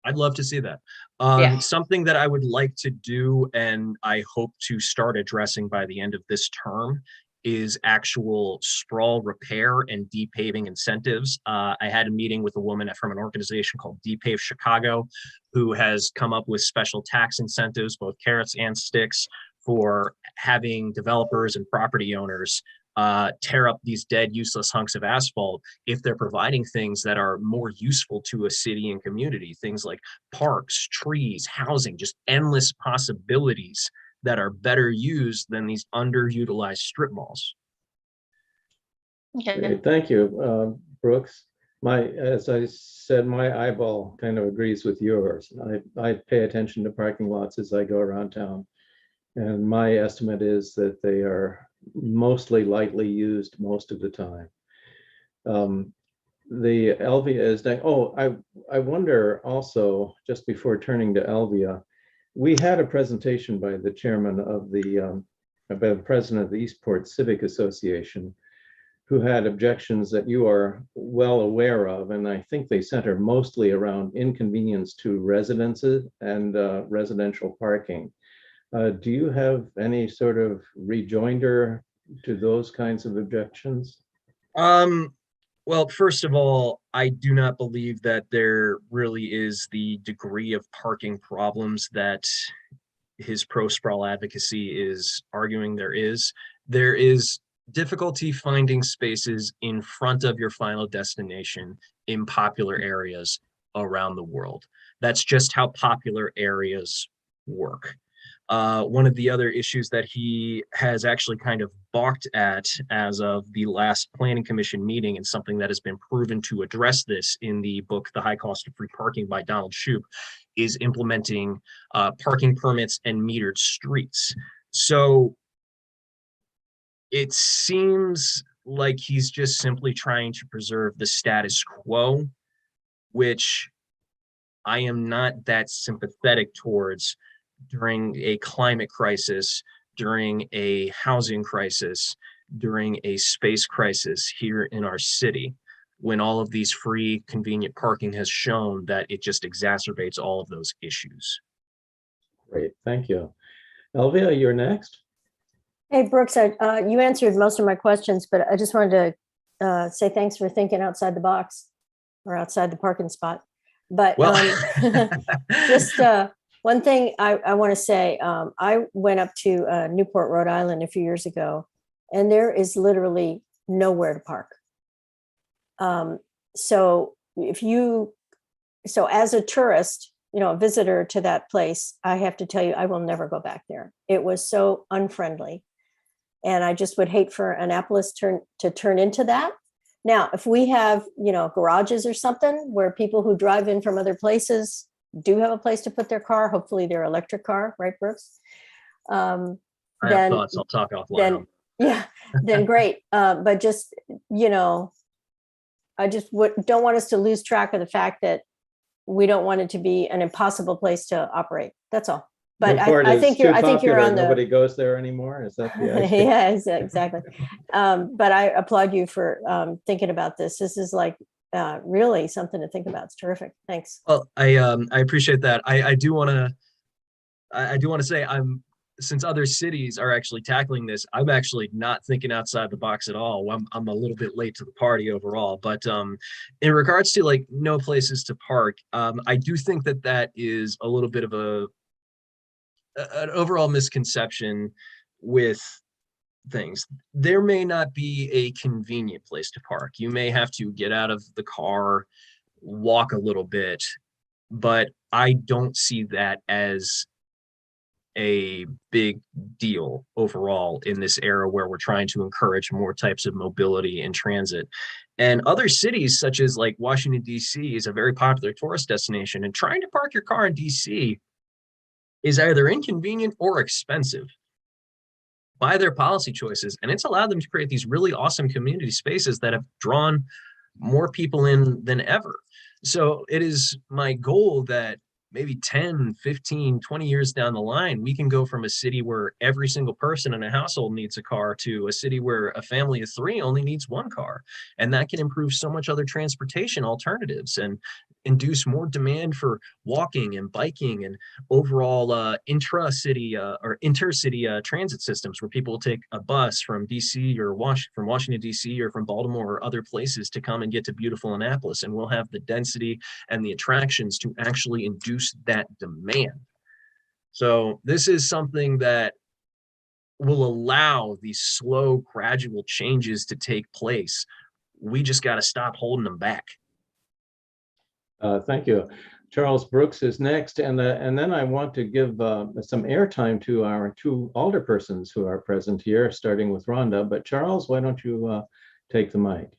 I'd love to see that. Yeah. Something that I would like to do, and I hope to start addressing by the end of this term, is actual sprawl repair and depaving incentives. I had a meeting with a woman from an organization called Depave Chicago, who has come up with special tax incentives, both carrots and sticks, for having developers and property owners tear up these dead, useless hunks of asphalt if they're providing things that are more useful to a city and community, things like parks, trees, housing, just endless possibilities that are better used than these underutilized strip malls. Okay. Great, thank you, Brooks. As I said, my eyeball kind of agrees with yours. I pay attention to parking lots as I go around town. And my estimate is that they are mostly lightly used most of the time. The Elvia is, I wonder also, just before turning to Elvia, we had a presentation by the chairman of by the president of the Eastport Civic Association, who had objections that you are well aware of, and I think they center mostly around inconvenience to residences and residential parking. Do you have any sort of rejoinder to those kinds of objections? Well, first of all, I do not believe that there really is the degree of parking problems that his pro-sprawl advocacy is arguing there is. There is difficulty finding spaces in front of your final destination in popular areas around the world. That's just how popular areas work. One of the other issues that he has actually kind of balked at as of the last planning commission meeting, and something that has been proven to address this in the book, The High Cost of Free Parking by Donald Shoup, is implementing parking permits and metered streets. So it seems like he's just simply trying to preserve the status quo, which I am not that sympathetic towards during a climate crisis, during a housing crisis, during a space crisis here in our city, when all of these free, convenient parking has shown that it just exacerbates all of those issues. Great, thank you. Elvia, you're next. Hey, Brooks, you answered most of my questions, but I just wanted to say thanks for thinking outside the box or outside the parking spot. But Well, just one thing I want to say, I went up to Newport, Rhode Island a few years ago, and there is literally nowhere to park. So as a tourist, a visitor to that place, I have to tell you, I will never go back there. It was so unfriendly. And I just would hate for Annapolis to turn into that. Now, if we have, garages or something where people who drive in from other places do have a place to put their car, hopefully their electric car, right, Brooks? I have thoughts. I'll talk offline. Then great. But just, I just don't want us to lose track of the fact that we don't want it to be an impossible place to operate. That's all. But I think you're on the. Nobody goes there anymore. Is that the idea? Yeah, exactly. But I applaud you for thinking about this. This is like really something to think about. It's terrific. Thanks. Well, I appreciate that. I do want to say since other cities are actually tackling this, I'm actually not thinking outside the box at all. I'm a little bit late to the party overall, but in regards to like no places to park, I do think that is a little bit of an overall misconception with things. There may not be a convenient place to park. You may have to get out of the car, walk a little bit, but I don't see that as a big deal overall in this era where we're trying to encourage more types of mobility and transit. And other cities such as like Washington, D.C. is a very popular tourist destination, and trying to park your car in D.C. is either inconvenient or expensive by their policy choices. And it's allowed them to create these really awesome community spaces that have drawn more people in than ever. So it is my goal that maybe 10, 15, 20 years down the line, we can go from a city where every single person in a household needs a car to a city where a family of 3 only needs 1 car. And that can improve so much other transportation alternatives and induce more demand for walking and biking and overall intra-city or intercity transit systems where people will take a bus from DC or from Washington, DC or from Baltimore or other places to come and get to beautiful Annapolis. And we'll have the density and the attractions to actually induce that demand. So this is something that will allow these slow, gradual changes to take place. We just got to stop holding them back. Thank you. Charles Brooks is next, and then I want to give some airtime to our 2 alderpersons who are present here, starting with Rhonda. But Charles, why don't you take the mic?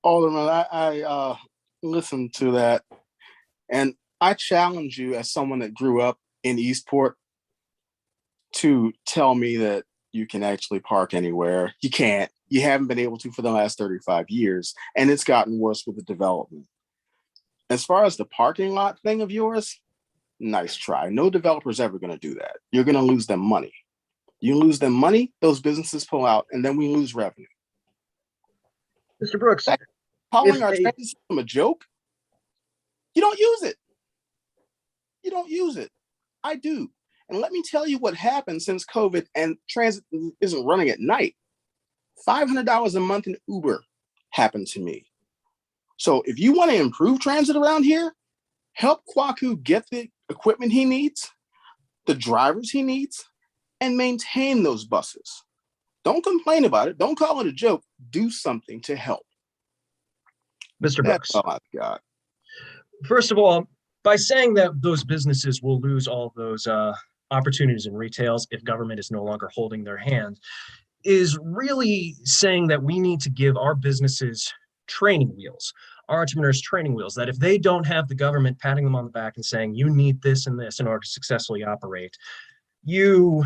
Alderman, I listened to that, and I challenge you as someone that grew up in Eastport to tell me that you can actually park anywhere. You can't. You haven't been able to for the last 35 years, and it's gotten worse with the development. As far as the parking lot thing of yours, Nice try. No developer's ever going to do that. You're going to lose them money. You lose them money, those businesses pull out, and then we lose revenue. Mr. Brooks, Calling if our a- transit system a joke, you don't use it. You don't use it. I do. And let me tell you what happened since COVID and transit isn't running at night. $500 a month in Uber happened to me. So if you want to improve transit around here, help Kwaku get the equipment he needs, the drivers he needs, and maintain those buses. Don't complain about it. Don't call it a joke. Do something to help. Mr. Brooks, That's all I've got. first of all, by saying that those businesses will lose all those opportunities in retails if government is no longer holding their hand, is really saying that we need to give our businesses training wheels, our entrepreneurs training wheels, that if they don't have the government patting them on the back and saying, you need this and this in order to successfully operate, you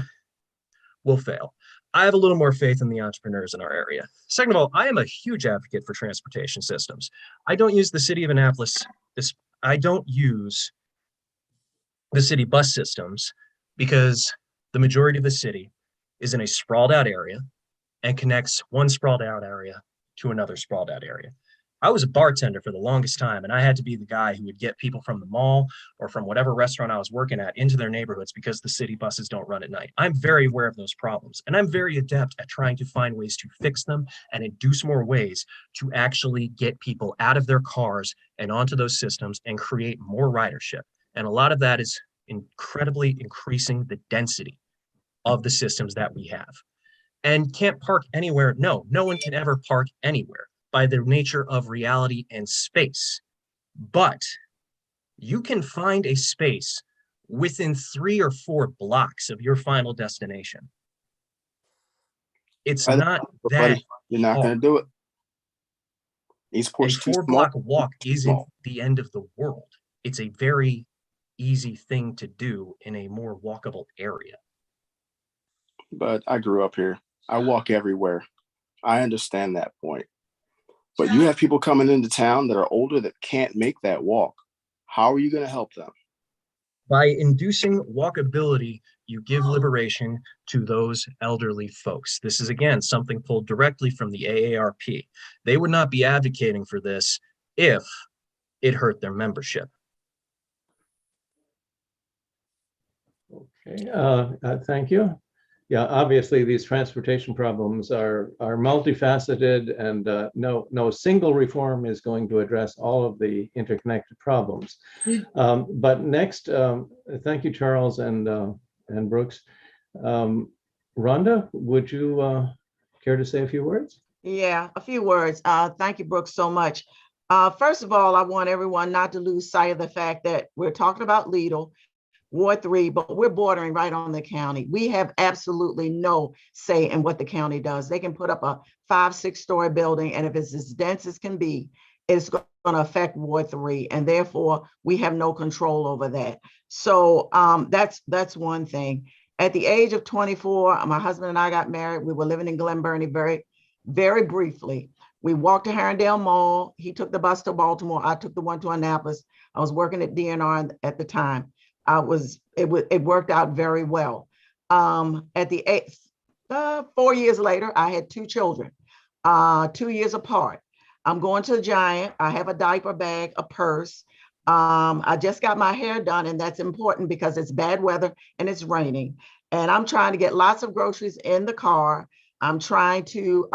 will fail. I have a little more faith in the entrepreneurs in our area. Second of all, I am a huge advocate for transportation systems. I don't use the city of Annapolis. I don't use the city bus systems because the majority of the city is in a sprawled out area and connects one sprawled out area to another sprawled out area. I was a bartender for the longest time, and I had to be the guy who would get people from the mall or from whatever restaurant I was working at into their neighborhoods because the city buses don't run at night. I'm very aware of those problems, and I'm very adept at trying to find ways to fix them and induce more ways to actually get people out of their cars and onto those systems and create more ridership. And a lot of that is incredibly increasing the density of the systems that we have. And can't park anywhere. No one can ever park anywhere by the nature of reality and space. But you can find a space within 3 or 4 blocks of your final destination. It's not that You're not going to do it. Eastport's a too 4-block small. walk isn't the end of the world. It's a very easy thing to do in a more walkable area. But I grew up here. I walk everywhere. I understand that point. But you have people coming into town that are older that can't make that walk. How are you going to help them? By inducing walkability, you give liberation to those elderly folks. This is, again, something pulled directly from the AARP. They would not be advocating for this if it hurt their membership. Okay, thank you. Yeah, obviously these transportation problems are multifaceted, and no single reform is going to address all of the interconnected problems. But next, thank you, Charles and Brooks. Rhonda, would you care to say a few words? Yeah, a few words. Thank you, Brooks, so much. First of all, I want everyone not to lose sight of the fact that we're talking about Lidl, Ward 3, but we're bordering right on the county. We have absolutely no say in what the county does. They can put up a 5-6 story building, and if it's as dense as can be, it's going to affect Ward 3, and therefore we have no control over that. So that's one thing. At the age of 24, my husband and I got married. We were living in Glen Burnie very, very briefly. We walked to Herondale Mall. He took the bus to Baltimore. I took the one to Annapolis. I was working at DNR at the time. It worked out very well. At the 4 years later, I had 2 children, 2 years apart. I'm going to the Giant. I have a diaper bag, a purse. I just got my hair done, and that's important because it's bad weather and it's raining. And I'm trying to get lots of groceries in the car. I'm trying to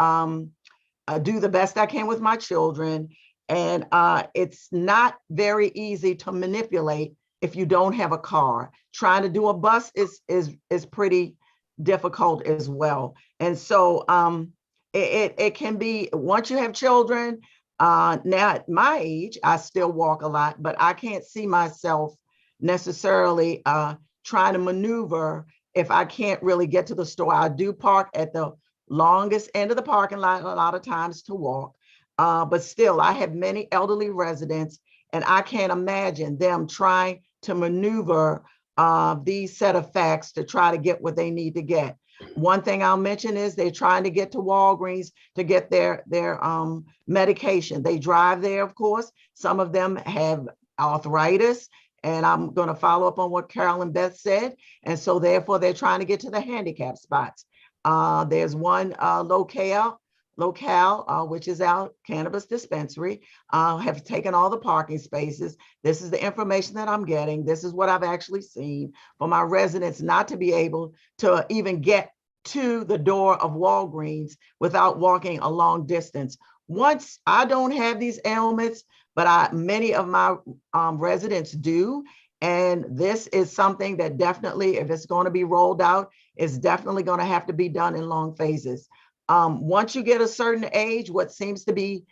do the best I can with my children. And it's not very easy to manipulate if you don't have a car. Trying to do a bus is pretty difficult as well. And so it can be, once you have children, now at my age, I still walk a lot, but I can't see myself necessarily trying to maneuver if I can't really get to the store. I do park at the longest end of the parking lot a lot of times to walk, but still I have many elderly residents, and I can't imagine them trying to maneuver these set of facts to try to get what they need to get. One thing I'll mention is they're trying to get to Walgreens to get their medication. They drive there, of course. Some of them have arthritis And I'm going to follow up on what Carolyn Beth said. And so therefore they're trying to get to the handicap spots. There's one locale, which is our cannabis dispensary, have taken all the parking spaces. This is the information that I'm getting. This is what I've actually seen for my residents not to be able to even get to the door of Walgreens without walking a long distance. Once I don't have these ailments, but many of my residents do. And this is something that definitely, if it's going to be rolled out, is definitely going to have to be done in long phases. Once you get a certain age, what seems to be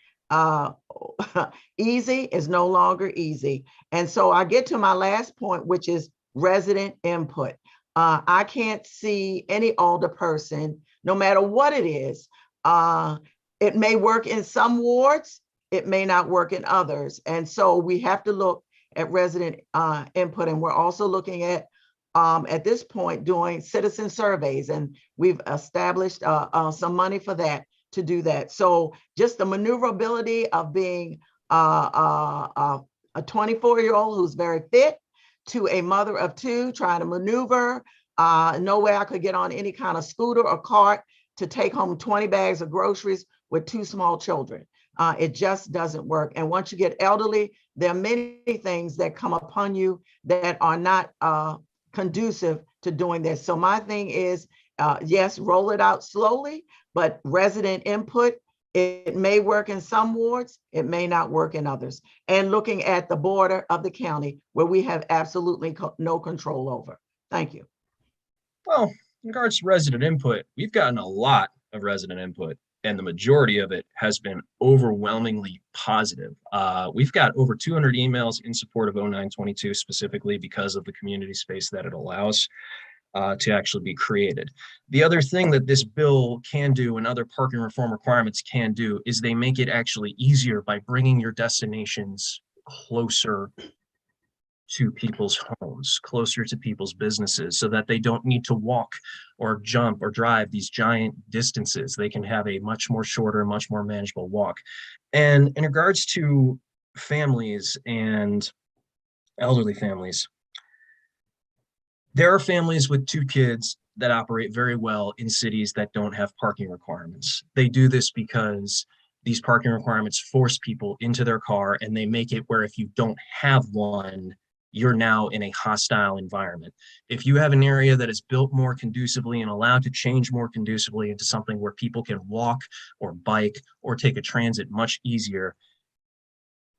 easy is no longer easy. And so I get to my last point, which is resident input. I can't see any older person, no matter what it is. It may work in some wards, it may not work in others. And so we have to look at resident input. And we're also looking at this point, doing citizen surveys. And we've established some money for that, to do that. So just the maneuverability of being a 24-year-old who's very fit to a mother of two trying to maneuver. No way I could get on any kind of scooter or cart to take home 20 bags of groceries with two small children. It just doesn't work. And once you get elderly, there are many things that come upon you that are not conducive to doing this. So my thing is, yes, roll it out slowly, but resident input, it may work in some wards, it may not work in others. And looking at the border of the county where we have absolutely no control over. Thank you. Well, in regards to resident input, we've gotten a lot of resident input, and the majority of it has been overwhelmingly positive. We've got over 200 emails in support of 0922 specifically because of the community space that it allows to actually be created. The other thing that this bill can do and other parking reform requirements can do is they make it actually easier by bringing your destinations closer to people's homes, closer to people's businesses, so that they don't need to walk or jump or drive these giant distances. They can have a much more shorter, much more manageable walk. And in regards to families and elderly families, there are families with two kids that operate very well in cities that don't have parking requirements. They do this because these parking requirements force people into their car, and they make it where if you don't have one, you're now in a hostile environment. If you have an area that is built more conducively and allowed to change more conducively into something where people can walk or bike or take a transit much easier,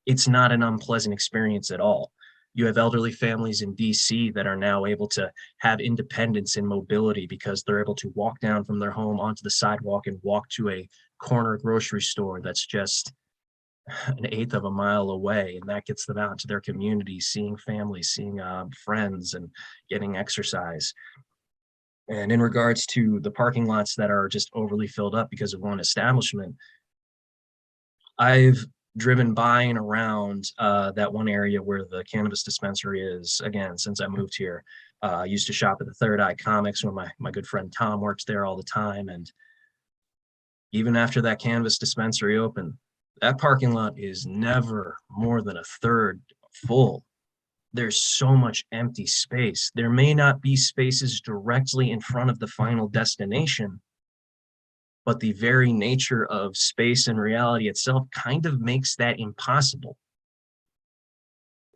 it's not an unpleasant experience at all. You have elderly families in DC that are now able to have independence in mobility because they're able to walk down from their home onto the sidewalk and walk to a corner grocery store that's just an eighth of a mile away, and that gets them out into their community, seeing families, seeing friends, and getting exercise. And in regards to the parking lots that are just overly filled up because of one establishment, I've driven by and around that one area where the cannabis dispensary is, again, since I moved here. I used to shop at the Third Eye Comics where my good friend Tom works there all the time. And even after that cannabis dispensary opened, that parking lot is never more than a third full. There's so much empty space. There may not be spaces directly in front of the final destination, but the very nature of space and reality itself kind of makes that impossible,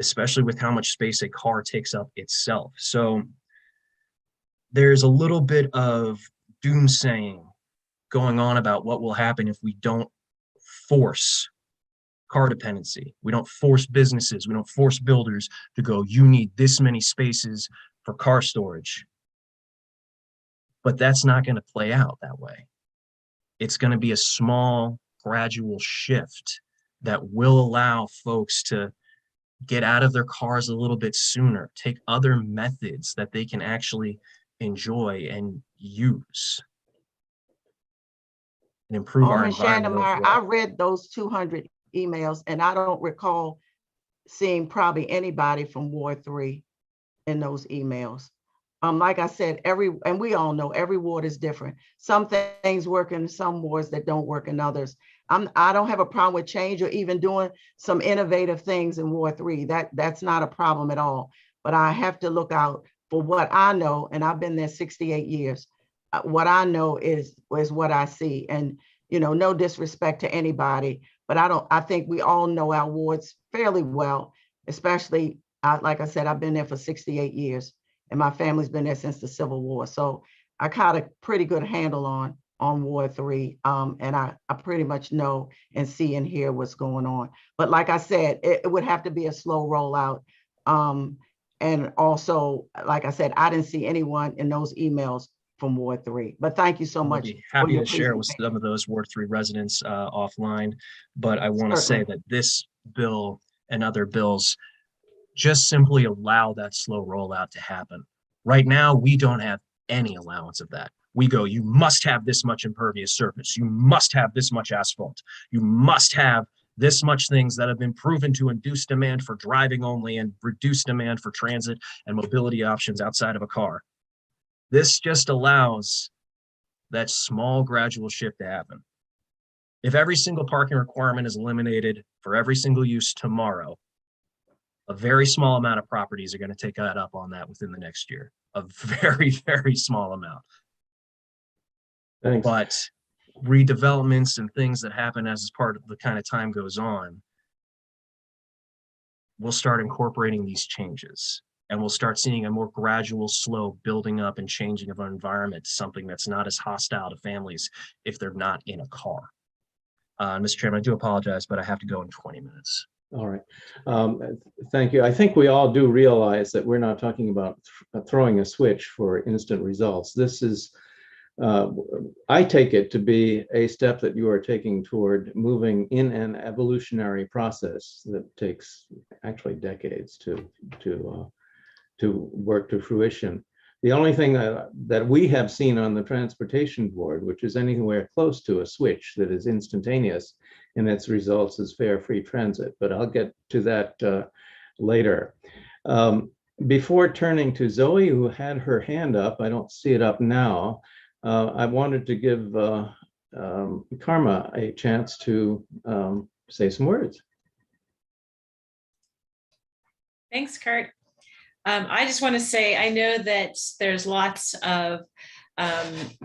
especially with how much space a car takes up itself. So there's a little bit of doomsaying going on about what will happen if we don't force car dependency. We don't force businesses, we don't force builders to go, you need this many spaces for car storage. But that's not going to play out that way. It's going to be a small, gradual shift that will allow folks to get out of their cars a little bit sooner, take other methods that they can actually enjoy and use, and improve our environment. Shandemeyer, I read those 200 emails, and I don't recall seeing probably anybody from Ward 3 in those emails. Like I said, and we all know every ward is different. Some things work in some wards that don't work in others. I don't have a problem with change or even doing some innovative things in Ward 3. That's not a problem at all. But I have to look out for what I know, and I've been there 68 years. What I know is what I see. And, you know, no disrespect to anybody, but I think we all know our wards fairly well, especially, like I said, I've been there for 68 years and my family's been there since the Civil War. So I got a pretty good handle on Ward 3. And I pretty much know and see and hear what's going on. But like I said, it would have to be a slow rollout. And also, like I said, I didn't see anyone in those emails from Ward 3, but thank you so much. I'll be happy to share with some of those Ward 3 residents offline, but I want to say that this bill and other bills just simply allow that slow rollout to happen. Right now, we don't have any allowance of that. We go, you must have this much impervious surface. You must have this much asphalt. You must have this much things that have been proven to induce demand for driving only and reduce demand for transit and mobility options outside of a car. This just allows that small gradual shift to happen. If every single parking requirement is eliminated for every single use tomorrow, a very small amount of properties are going to take that up on that within the next year. A very, very small amount. Thanks. But redevelopments and things that happen as part of the kind of time goes on, we'll start incorporating these changes. And we'll start seeing a more gradual, slow building up and changing of our environment to something that's not as hostile to families if they're not in a car. Mr. Chairman, I do apologize, but I have to go in 20 minutes. All right. Thank you. I think we all do realize that we're not talking about throwing a switch for instant results. This is, I take it to be a step that you are taking toward moving in an evolutionary process that takes actually decades to work to fruition. The only thing that we have seen on the transportation board, which is anywhere close to a switch that is instantaneous in its results, is fare free transit, but I'll get to that later. Before turning to Zoe, who had her hand up, I don't see it up now, I wanted to give Karma a chance to say some words. Thanks, Kurt. I just want to say, I know that there's lots of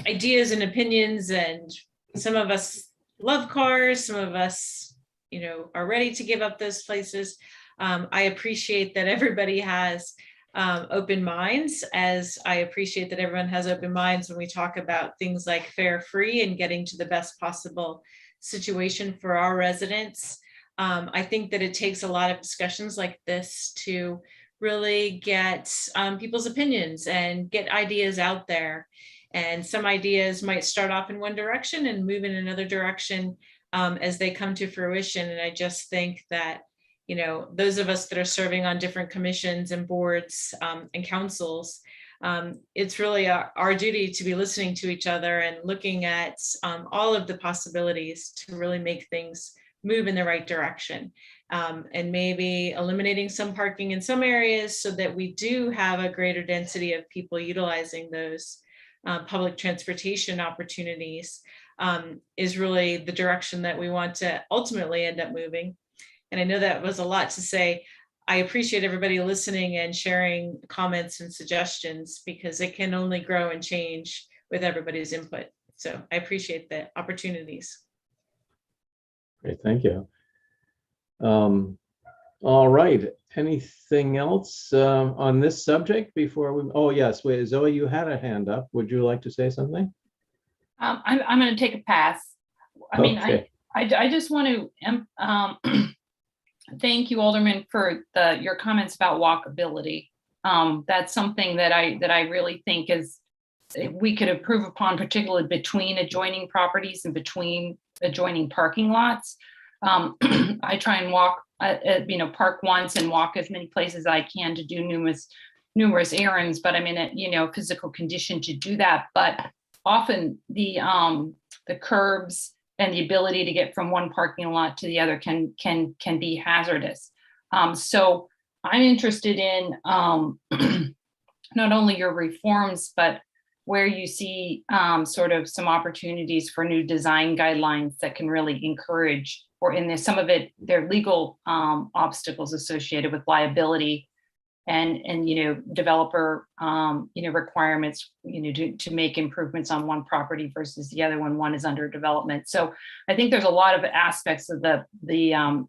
ideas and opinions, and some of us love cars, some of us, you know, are ready to give up those places. I appreciate that everybody has open minds, as I appreciate that everyone has open minds when we talk about things like fare free and getting to the best possible situation for our residents. I think that it takes a lot of discussions like this to really get people's opinions and get ideas out there. And some ideas might start off in one direction and move in another direction as they come to fruition. And I just think that, you know, those of us that are serving on different commissions and boards and councils, it's really our duty to be listening to each other and looking at all of the possibilities to really make things move in the right direction. And maybe eliminating some parking in some areas so that we do have a greater density of people utilizing those public transportation opportunities is really the direction that we want to ultimately end up moving. And I know that was a lot to say. I appreciate everybody listening and sharing comments and suggestions, because it can only grow and change with everybody's input. So I appreciate the opportunities. Great, thank you. All right, anything else on this subject before we, oh yes, wait, Zoe, you had a hand up. Would you like to say something? I'm going to take a pass. I mean, okay. I just want to thank you, Alderman, for your comments about walkability. That's something that I really think is we could improve upon, particularly between adjoining properties and between adjoining parking lots. I try and walk, park once and walk as many places as I can to do numerous errands, but I'm in a physical condition to do that. But often the curbs and the ability to get from one parking lot to the other can be hazardous. So I'm interested in not only your reforms, but where you see sort of some opportunities for new design guidelines that can really encourage, or in there, some of it, there are legal obstacles associated with liability and developer requirements to make improvements on one property versus the other one is under development. So I think there's a lot of aspects of the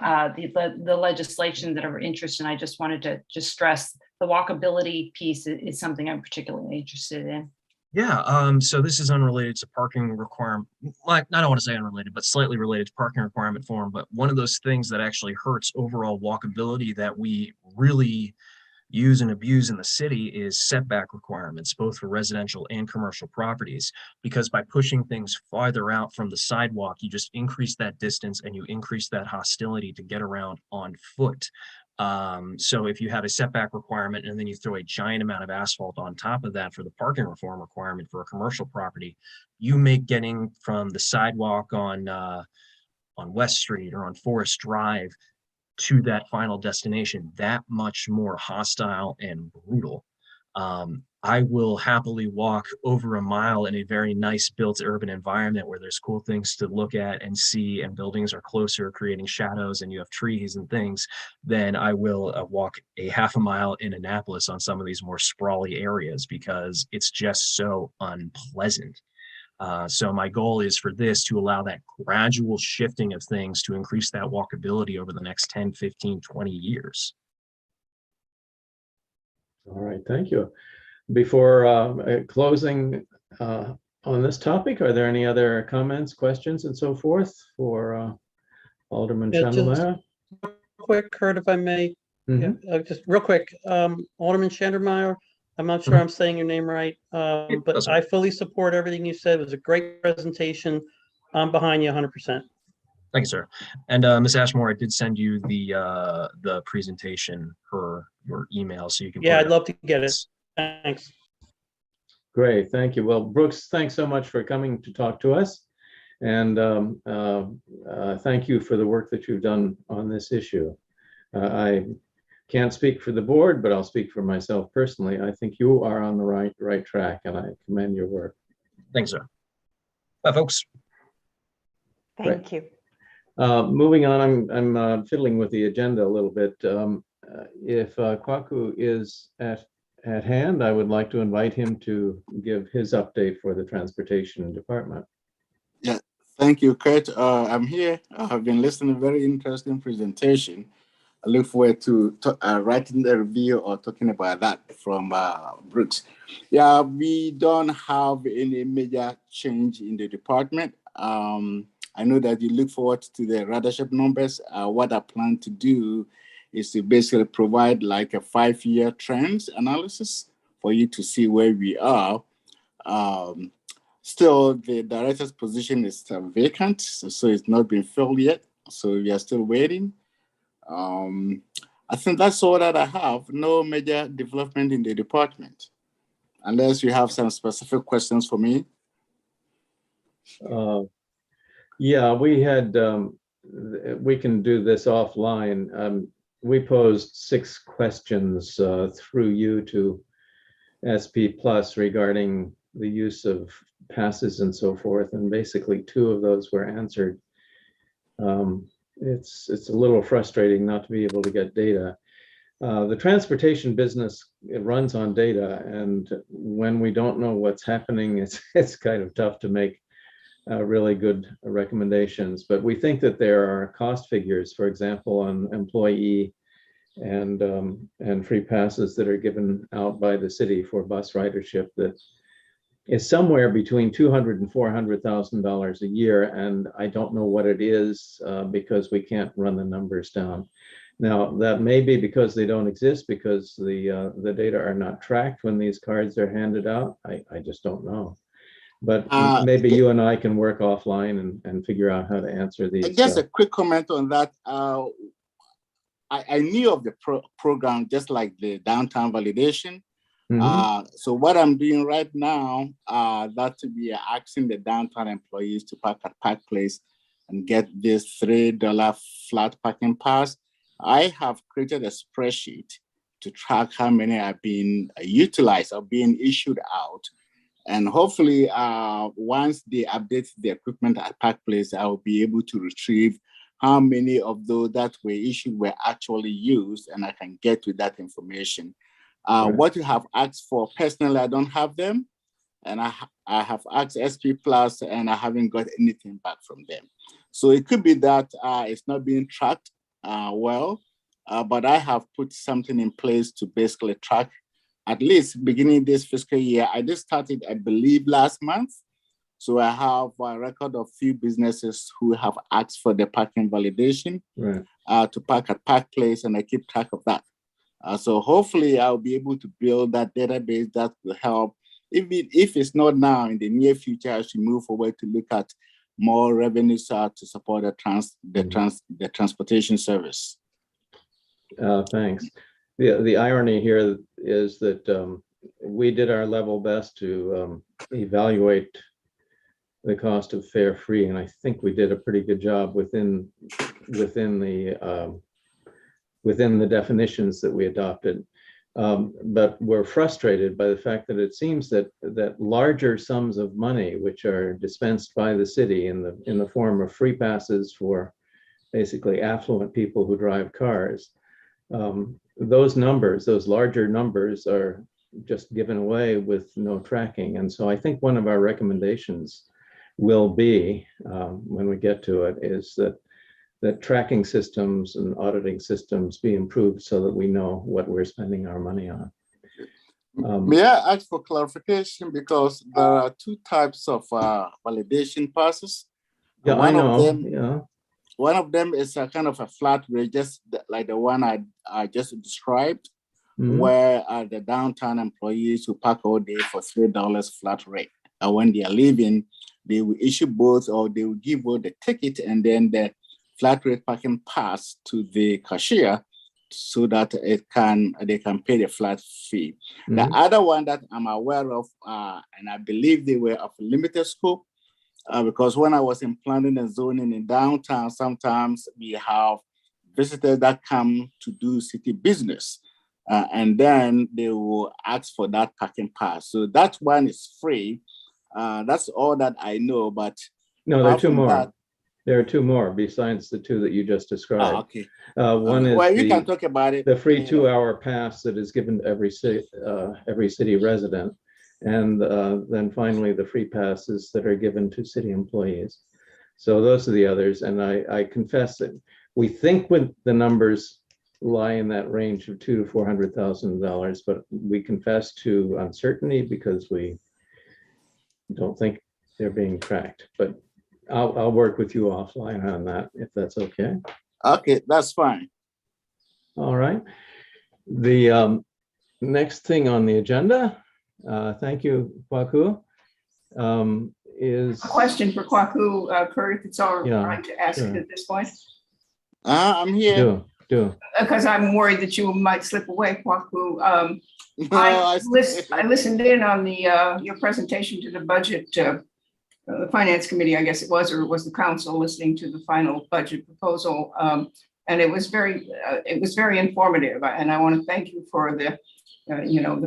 legislation that are interesting. I just wanted to just stress the walkability piece is something I'm particularly interested in. Yeah, so this is unrelated to parking requirement, like, I don't want to say unrelated, but slightly related to parking requirement form. But one of those things that actually hurts overall walkability that we really use and abuse in the city is setback requirements, both for residential and commercial properties, because by pushing things farther out from the sidewalk, you just increase that distance and you increase that hostility to get around on foot. So if you have a setback requirement and then you throw a giant amount of asphalt on top of that for the parking reform requirement for a commercial property, you make getting from the sidewalk on West Street or on Forest Drive to that final destination that much more hostile and brutal. I will happily walk over a mile in a very nice built urban environment where there's cool things to look at and see, and buildings are closer, creating shadows, and you have trees and things, than I will walk a half a mile in Annapolis on some of these more sprawly areas, because it's just so unpleasant. So my goal is for this to allow that gradual shifting of things to increase that walkability over the next 10, 15, 20 years. All right, thank you. Before closing on this topic, are there any other comments, questions, and so forth for Alderman Chandlermeyer? Quick, Kurt, if I may. Just real quick, Alderman Chandlermeyer, I'm not sure I'm saying your name right, but I fully support everything you said. It was a great presentation. I'm behind you 100%. Thank you, sir. And Ms. Ashmore, I did send you the presentation per your email, so you can. Yeah, I'd love to get it. Thanks. Great, thank you. Well, Brooks, thanks so much for coming to talk to us. And thank you for the work that you've done on this issue. I can't speak for the board, but I'll speak for myself personally. I think you are on the right track, and I commend your work. Thanks, sir. Bye, folks. Thank you. Moving on, I'm fiddling with the agenda a little bit. If Kwaku is at hand, I would like to invite him to give his update for the transportation department. Yeah, thank you, Kurt. I'm here. I've been listening to a very interesting presentation. I look forward to writing the review or talking about that from Brooks. Yeah, we don't have any major change in the department. I know that you look forward to the ridership numbers. What I plan to do is to basically provide like a 5-year trends analysis for you to see where we are. Still, the director's position is vacant, so it's not been filled yet. So we are still waiting. I think that's all that I have. No major development in the department, unless you have some specific questions for me. Yeah, we can do this offline. We posed 6 questions through you to SP Plus regarding the use of passes and so forth, and basically 2 of those were answered. It's a little frustrating not to be able to get data. The transportation business, it runs on data, and when we don't know what's happening, it's kind of tough to make really good recommendations. But we think that there are cost figures, for example, on employee and free passes that are given out by the city for bus ridership that is somewhere between $200,000 and $400,000 a year, and I don't know what it is because we can't run the numbers down. Now, that may be because they don't exist, because the data are not tracked when these cards are handed out. I just don't know. But maybe you and I can work offline and figure out how to answer these. Just a quick comment on that. I knew of the program, just like the downtown validation. So what I'm doing right now, that to be asking the downtown employees to park at Park Place and get this $3 flat parking pass. I have created a spreadsheet to track how many are being utilized or being issued out. And hopefully, once they update the equipment at Park Place, I will be able to retrieve how many of those that were issued were actually used, and I can get to that information. What you have asked for, personally, I don't have them. And I have asked SP Plus and I haven't got anything back from them. So it could be that it's not being tracked well, but I have put something in place to basically track, at least beginning this fiscal year. I just started, I believe, last month. So I have a record of few businesses who have asked for the parking validation to park at Park Place, and I keep track of that. So hopefully I'll be able to build that database that will help. If it's not now, in the near future, I should move forward to look at more revenues to support the transportation service. Thanks. The irony here is that we did our level best to evaluate the cost of fare free, and I think we did a pretty good job within the definitions that we adopted. But we're frustrated by the fact that it seems that larger sums of money, which are dispensed by the city in the form of free passes for basically affluent people who drive cars, those larger numbers are just given away with no tracking. And so I think one of our recommendations will be, when we get to it, is that tracking systems and auditing systems be improved so that we know what we're spending our money on. May I ask for clarification, because there are two types of validation passes. Yeah, I know. One of them is a kind of a flat rate, just like the one I just described, where the downtown employees who park all day for $3 flat rate. And when they are leaving, they will issue both, or they will give both the ticket and then the flat rate parking pass to the cashier so that they can pay the flat fee. The other one that I'm aware of, and I believe they were of limited scope, because when I was in planning and zoning in downtown, sometimes we have visitors that come to do city business, and then they will ask for that parking pass. So that one is free. That's all that I know, but no, there are two more. There are two more besides the two that you just described. Okay. One is you can talk about it. The free 2-hour pass that is given to every city resident, and then finally the free passes that are given to city employees. So those are the others, and I confess that we think when the numbers lie in that range of $200,000 to $400,000, but we confess to uncertainty because we don't think they're being tracked. But I'll work with you offline on that, if that's okay. Okay, that's fine. All right. The next thing on the agenda, thank you, Kwaku, is a question for Kwaku, Kurt, if it's all right to ask it at this point. I'm here. Do. Because I'm worried that you might slip away, Kwaku. I listened in on the your presentation to the budget. The Finance Committee, I guess it was, or it was the council listening to the final budget proposal. And it was very informative. And I want to thank you for the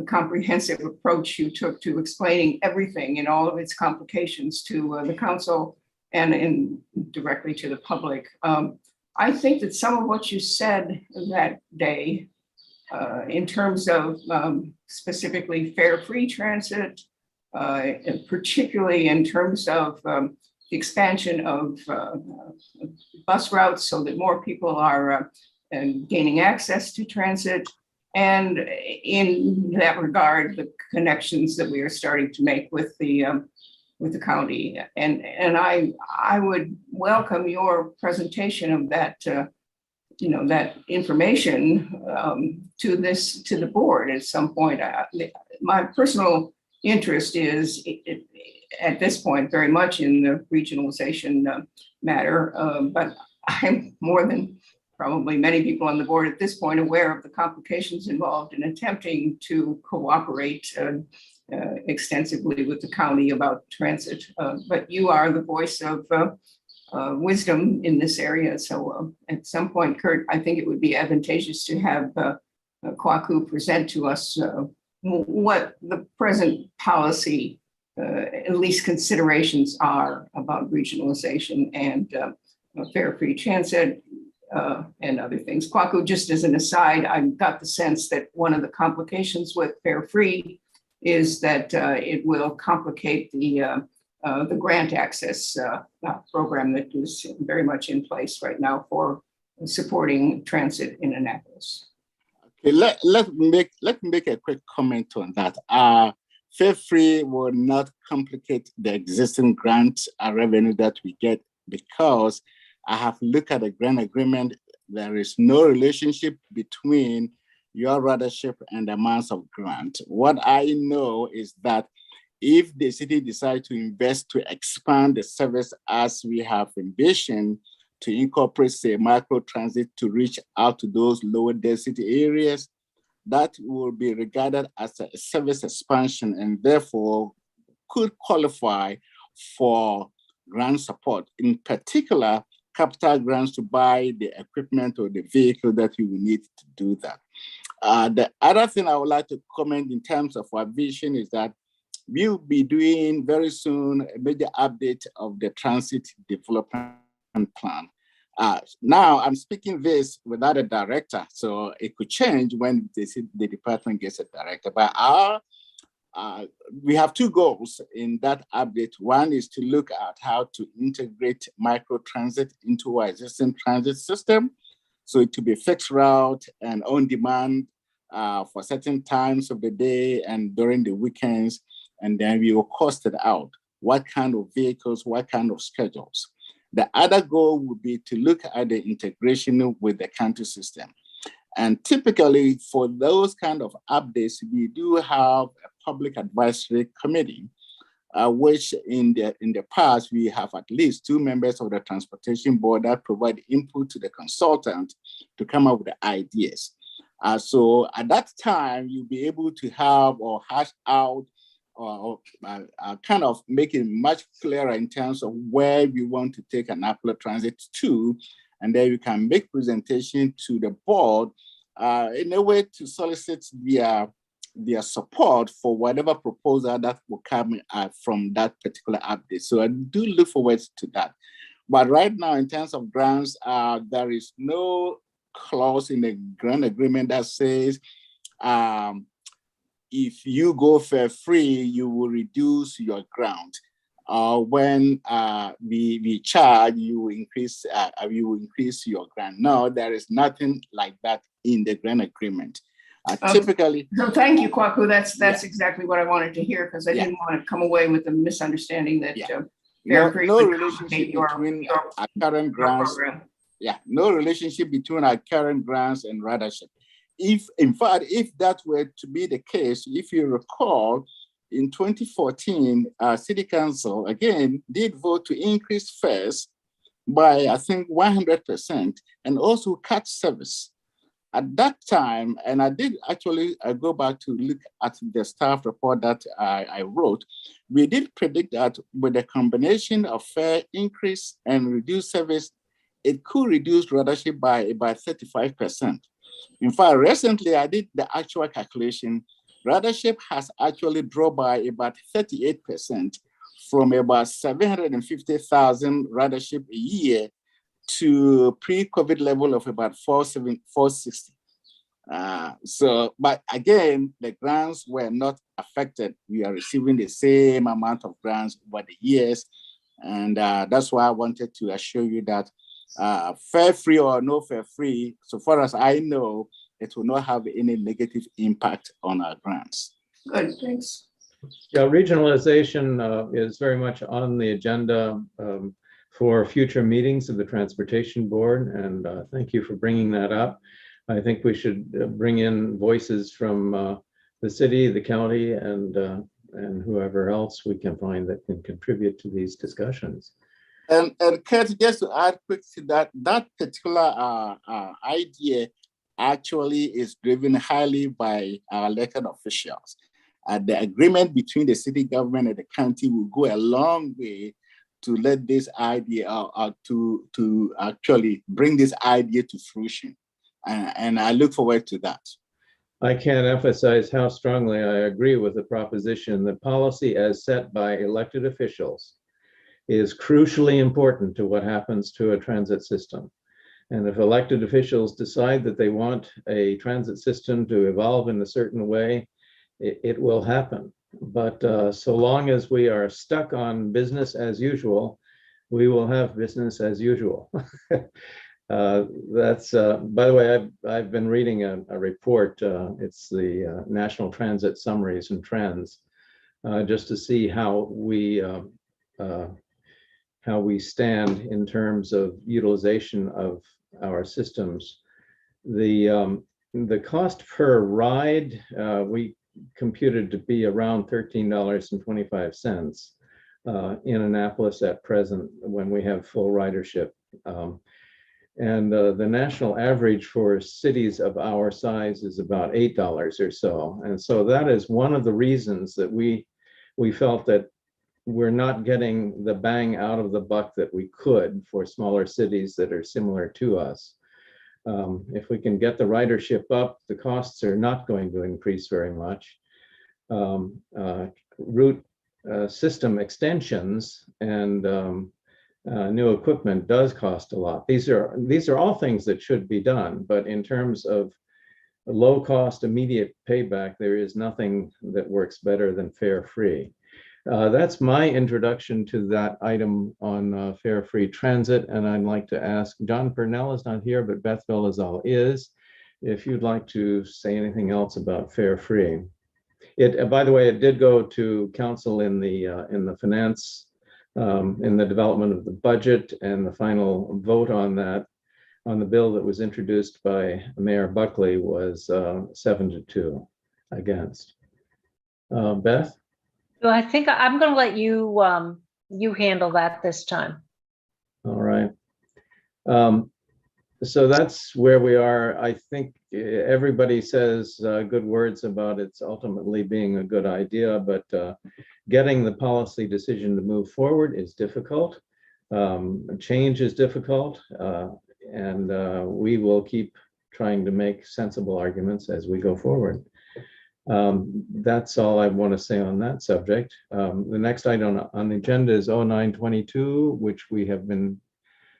comprehensive approach you took to explaining everything in all of its complications to the council and directly to the public. I think that some of what you said that day in terms of specifically fare-free transit, and particularly in terms of the expansion of bus routes so that more people are gaining access to transit. And in that regard, the connections that we are starting to make with the county. And I would welcome your presentation of that, that information to the board at some point. My personal interest is at this point very much in the regionalization matter, but I'm more than probably many people on the board at this point aware of the complications involved in attempting to cooperate extensively with the county about transit. But you are the voice of wisdom in this area. So at some point, Kurt, I think it would be advantageous to have Kwaku present to us what the present policy at least considerations are about regionalization and fare free transit and other things. Kwaku, just as an aside, I got the sense that one of the complications with fare free is that it will complicate the grant access program that is very much in place right now for supporting transit in Annapolis. Okay, let me make a quick comment on that. Fare free will not complicate the existing grant revenue that we get, because I have looked at the grant agreement. There is no relationship between your ridership and the amounts of grant. What I know is that if the city decides to invest to expand the service as we have envisioned, to incorporate, say, micro transit to reach out to those lower density areas, that will be regarded as a service expansion and therefore could qualify for grant support, in particular, capital grants to buy the equipment or the vehicle that you will need to do that. The other thing I would like to comment in terms of our vision is that we'll be doing very soon a major update of the transit development plan. Now I'm speaking this without a director, so it could change when the department gets a director. But we have two goals in that update. One is to look at how to integrate microtransit into our existing transit system, so it to be fixed route and on demand for certain times of the day and during the weekends, and then we will cost it out. What kind of vehicles, what kind of schedules? The other goal would be to look at the integration with the county system. And typically for those kind of updates, we do have a public advisory committee, which in the past, we have at least 2 members of the transportation board that provide input to the consultant to come up with the ideas. So at that time, you'll be able to have or hash out or kind of make it much clearer in terms of where we want to take Annapolis Transit to, and then you can make presentation to the board in a way to solicit their support for whatever proposal that will come from that particular update. So I do look forward to that. But right now, in terms of grants, there is no clause in the grant agreement that says if you go fare free, you will reduce your grant. When we charge, you will increase your grant. No, there is nothing like that in the grant agreement. Typically. So thank you, Kwaku. That's exactly what I wanted to hear, because I didn't want to come away with the misunderstanding that fare free no would relationship complicate between our current grants. program. Yeah, no relationship between our current grants and ridership. If, in fact, if that were to be the case, if you recall, in 2014, City Council, again, did vote to increase fares by, I think, 100% and also cut service. At that time, and I did actually go back to look at the staff report that I wrote, we did predict that with a combination of fare increase and reduced service, it could reduce ridership by about 35%. In fact, recently I did the actual calculation. Ridership has actually dropped by about 38% from about 750,000 ridership a year to pre-COVID level of about 460. But again, the grants were not affected. We are receiving the same amount of grants over the years. And that's why I wanted to assure you that fare free or no fare free, so far as I know, it will not have any negative impact on our grants. Good, thanks. Yeah, regionalization is very much on the agenda for future meetings of the Transportation Board, and thank you for bringing that up. I think we should bring in voices from the city, the county, and whoever else we can find that can contribute to these discussions. And Kurt, just to add quick to that, that particular idea actually is driven highly by our elected officials. The agreement between the city government and the county will go a long way to let this idea to actually bring this idea to fruition. And I look forward to that. I can't emphasize how strongly I agree with the proposition that policy as set by elected officials is crucially important to what happens to a transit system. And if elected officials decide that they want a transit system to evolve in a certain way, it will happen. But so long as we are stuck on business as usual, we will have business as usual. That's, by the way, I've been reading a report. It's the National Transit Summaries and Trends, just to see how we stand in terms of utilization of our systems. The cost per ride we computed to be around $13.25 in Annapolis at present when we have full ridership. And the national average for cities of our size is about $8 or so. And so that is one of the reasons that we felt that we're not getting the bang out of the buck that we could for smaller cities that are similar to us. If we can get the ridership up, the costs are not going to increase very much. Route system extensions and new equipment does cost a lot. These are all things that should be done, but in terms of low cost immediate payback, there is nothing that works better than fare free. That's my introduction to that item on fare free transit, and I'd like to ask, John Purnell is not here, but Beth Velazal is, if you'd like to say anything else about fare free. By the way, it did go to council in the finance, in the development of the budget, and the final vote on that, on the bill that was introduced by Mayor Buckley, was 7-2 against. Beth? Well, I think I'm going to let you you handle that this time. All right. So that's where we are. I think everybody says good words about it's ultimately being a good idea, but getting the policy decision to move forward is difficult. Change is difficult, and we will keep trying to make sensible arguments as we go forward. That's all I want to say on that subject. The next item on the agenda is 0922, which we have been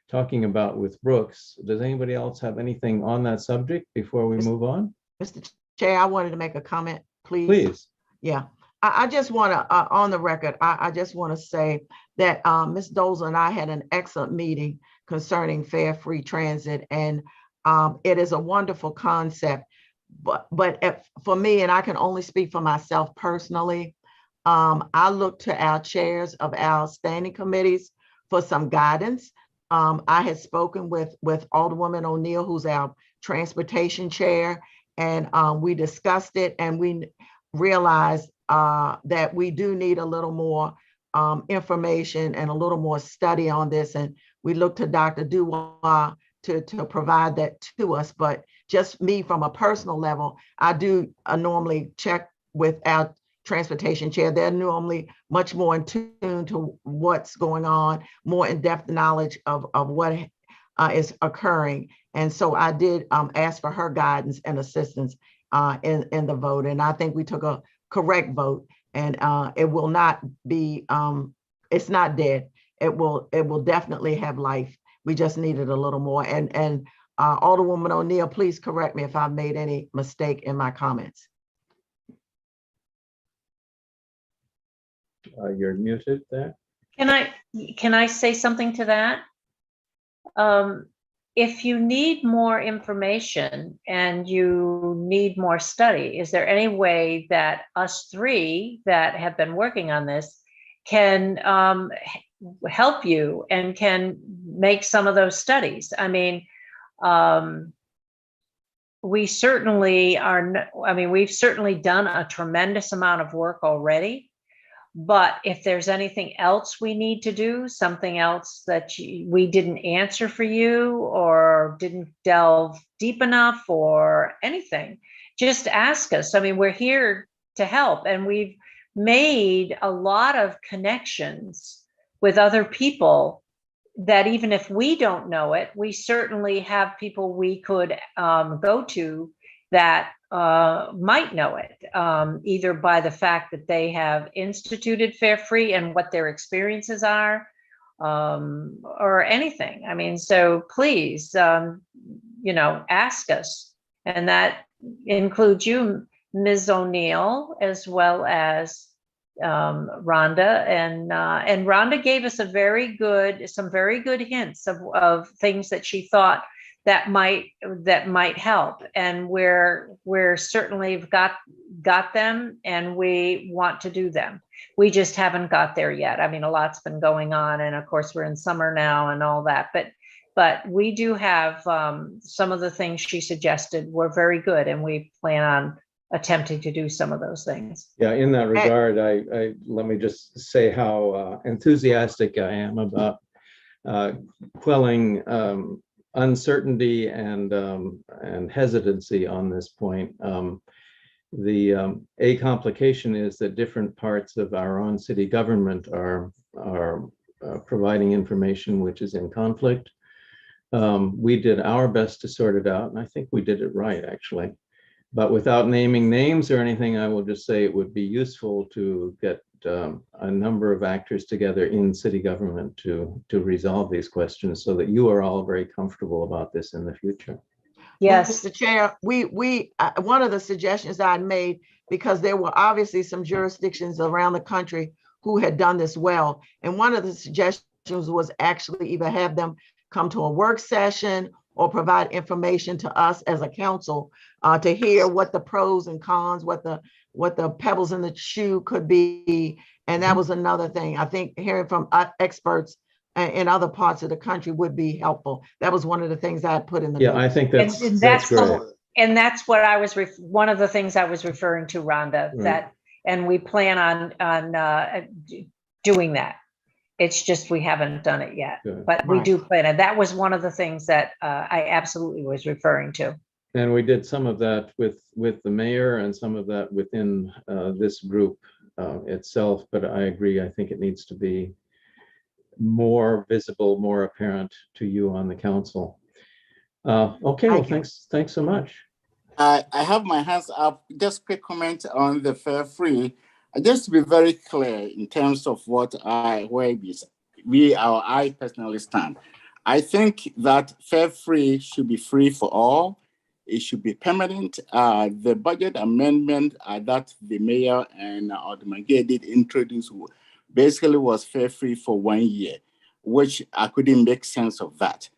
talking about with Brooks. Does anybody else have anything on that subject before we move on? Mr. Chair, I wanted to make a comment, please. Please. Yeah, I just want to, on the record, I just want to say that Ms. Dozer and I had an excellent meeting concerning fare free transit, and it is a wonderful concept. But for me, and I can only speak for myself personally, I look to our chairs of our standing committees for some guidance. I had spoken with Alderwoman O'Neill, who's our transportation chair, and we discussed it, and we realized that we do need a little more information and a little more study on this. And we looked to Dr. Dubois to provide that to us. But just me from a personal level, I do normally check with our transportation chair. They're normally much more in tune to what's going on, more in-depth knowledge of what is occurring. And so I did ask for her guidance and assistance in the vote. And I think we took a correct vote, and it will not be, it's not dead. It will definitely have life. We just needed a little more. And Alderwoman O'Neill, please correct me if I've made any mistake in my comments. You're muted there. Can I say something to that? If you need more information and you need more study, is there any way that us three that have been working on this can help you and can make some of those studies? I mean, we certainly are, I mean, we've certainly done a tremendous amount of work already. But if there's anything else we need to do, something else that we didn't answer for you or didn't delve deep enough or anything, just ask us. I mean, we're here to help, and we've made a lot of connections with other people that even if we don't know it, we certainly have people we could go to that might know it, either by the fact that they have instituted Fare Free and what their experiences are, or anything. I mean, so please, ask us. And that includes you, Ms. O'Neill, as well as Rhonda. And Rhonda gave us some very good hints of things that she thought that might help. And we're certainly got them, and we want to do them. We just haven't got there yet. I mean, a lot's been going on, and of course we're in summer now and all that, but we do have some of the things she suggested were very good, and we plan on attempting to do some of those things. Yeah, in that regard, I let me just say how enthusiastic I am about quelling uncertainty and hesitancy on this point. A complication is that different parts of our own city government are providing information which is in conflict. We did our best to sort it out, and I think we did it right, actually. But without naming names or anything, I will just say it would be useful to get a number of actors together in city government to resolve these questions, so that you are all very comfortable about this in the future. Yes. Mr. Chair, we one of the suggestions I made, because there were obviously some jurisdictions around the country who had done this well. And one of the suggestions was actually either have them come to a work session or provide information to us as a council to hear what the pros and cons, what the pebbles in the shoe could be. And that was another thing. I think hearing from experts in other parts of the country would be helpful. That was one of the things I had put in the Yeah, notes. I think that's great. great. And that's what I was one of the things I was referring to, Rhonda. Right. And we plan on doing that. It's just we haven't done it yet, Good. but we do plan it. That was one of the things that I absolutely was referring to. And we did some of that with the mayor and some of that within this group itself. But I agree, I think it needs to be more visible, more apparent to you on the council. Okay, well, thanks so much. I have my hands up. Just quick comment on the Fare Free. Just to be very clear in terms of I personally stand. I think that Fare Free should be free for all. It should be permanent. The budget amendment that the mayor and Alderman Gay did introduce basically was Fare Free for 1 year, which I couldn't make sense of that.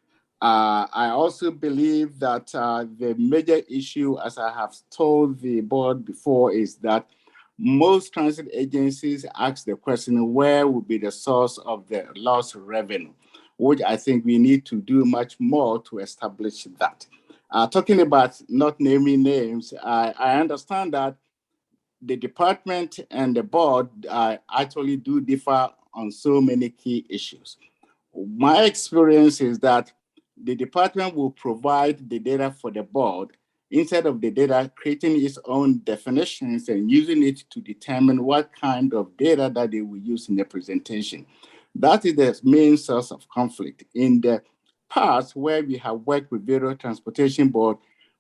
I also believe that the major issue, as I have told the board before, is that most transit agencies ask the question, where would be the source of the lost revenue, which I think we need to do much more to establish that. Talking about not naming names, I understand that the department and the board actually do differ on so many key issues. My experience is that the department will provide the data for the board instead of the data creating its own definitions and using it to determine what kind of data that they will use in the presentation. That is the main source of conflict. In the past, where we have worked with Federal Transportation Board,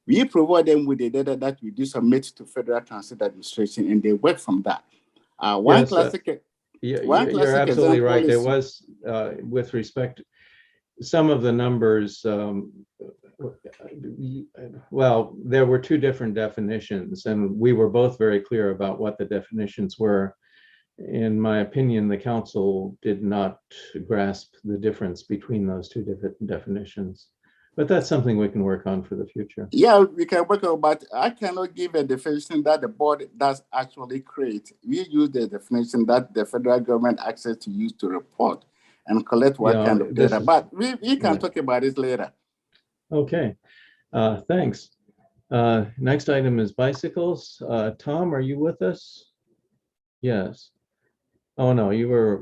we provide them with the data that we do submit to Federal Transit Administration, and they work from that. You're absolutely right. There was, with respect, some of the numbers, well, there were two different definitions, and we were both very clear about what the definitions were. In my opinion, the council did not grasp the difference between those two different definitions. But that's something we can work on for the future. Yeah, we can work on, but I cannot give a definition that the board does actually create. We use the definition that the federal government access to use to report and collect what kind of data. But we can talk about it later. Okay, thanks. Next item is bicycles. Tom, are you with us? Yes. Oh no, you were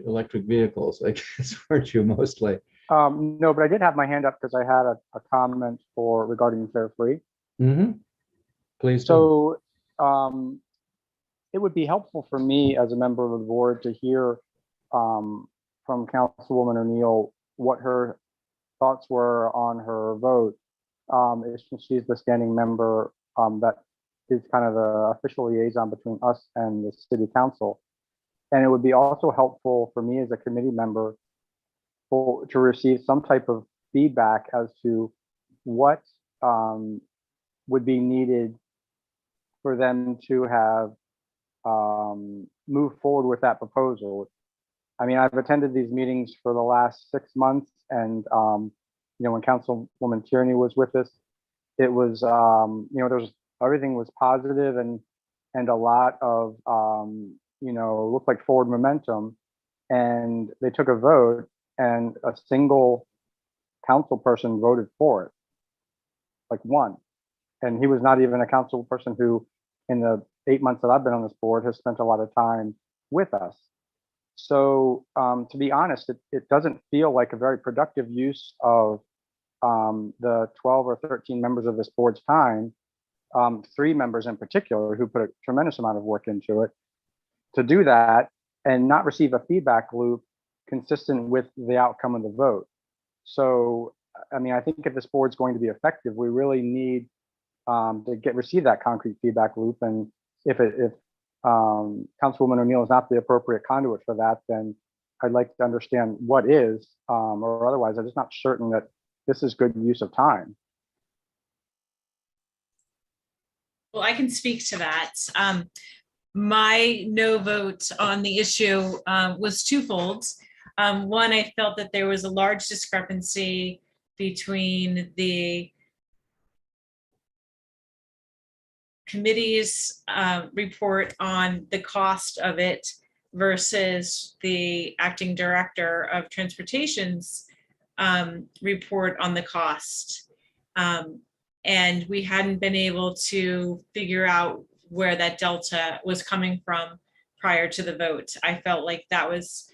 electric vehicles, I guess, weren't you mostly? No, but I did have my hand up because I had a comment regarding Fare Free. Mm-hmm. Please do. So it would be helpful for me as a member of the board to hear from Councilwoman O'Neill what her thoughts were on her vote. She's the standing member that is kind of the official liaison between us and the city council. And it would be also helpful for me as a committee member to receive some type of feedback as to what would be needed for them to have moved forward with that proposal. I mean, I've attended these meetings for the last 6 months, and when Councilwoman Tierney was with us, it was there's everything was positive and a lot of looked like forward momentum, and they took a vote, and a single council person voted for it, like one, and he was not even a council person who, in the 8 months that I've been on this board, has spent a lot of time with us. So to be honest, it doesn't feel like a very productive use of the 12 or 13 members of this board's time, 3 members in particular who put a tremendous amount of work into it, to do that and not receive a feedback loop consistent with the outcome of the vote. So, I mean, I think if this board's going to be effective, we really need to receive that concrete feedback loop. And if Councilwoman O'Neill is not the appropriate conduit for that, then I'd like to understand what is, or otherwise I'm just not certain that this is good use of time. Well, I can speak to that. My no vote on the issue was twofold. One, I felt that there was a large discrepancy between the committee's report on the cost of it versus the acting director of transportation's report on the cost. And we hadn't been able to figure out where that delta was coming from prior to the vote. I felt like that was,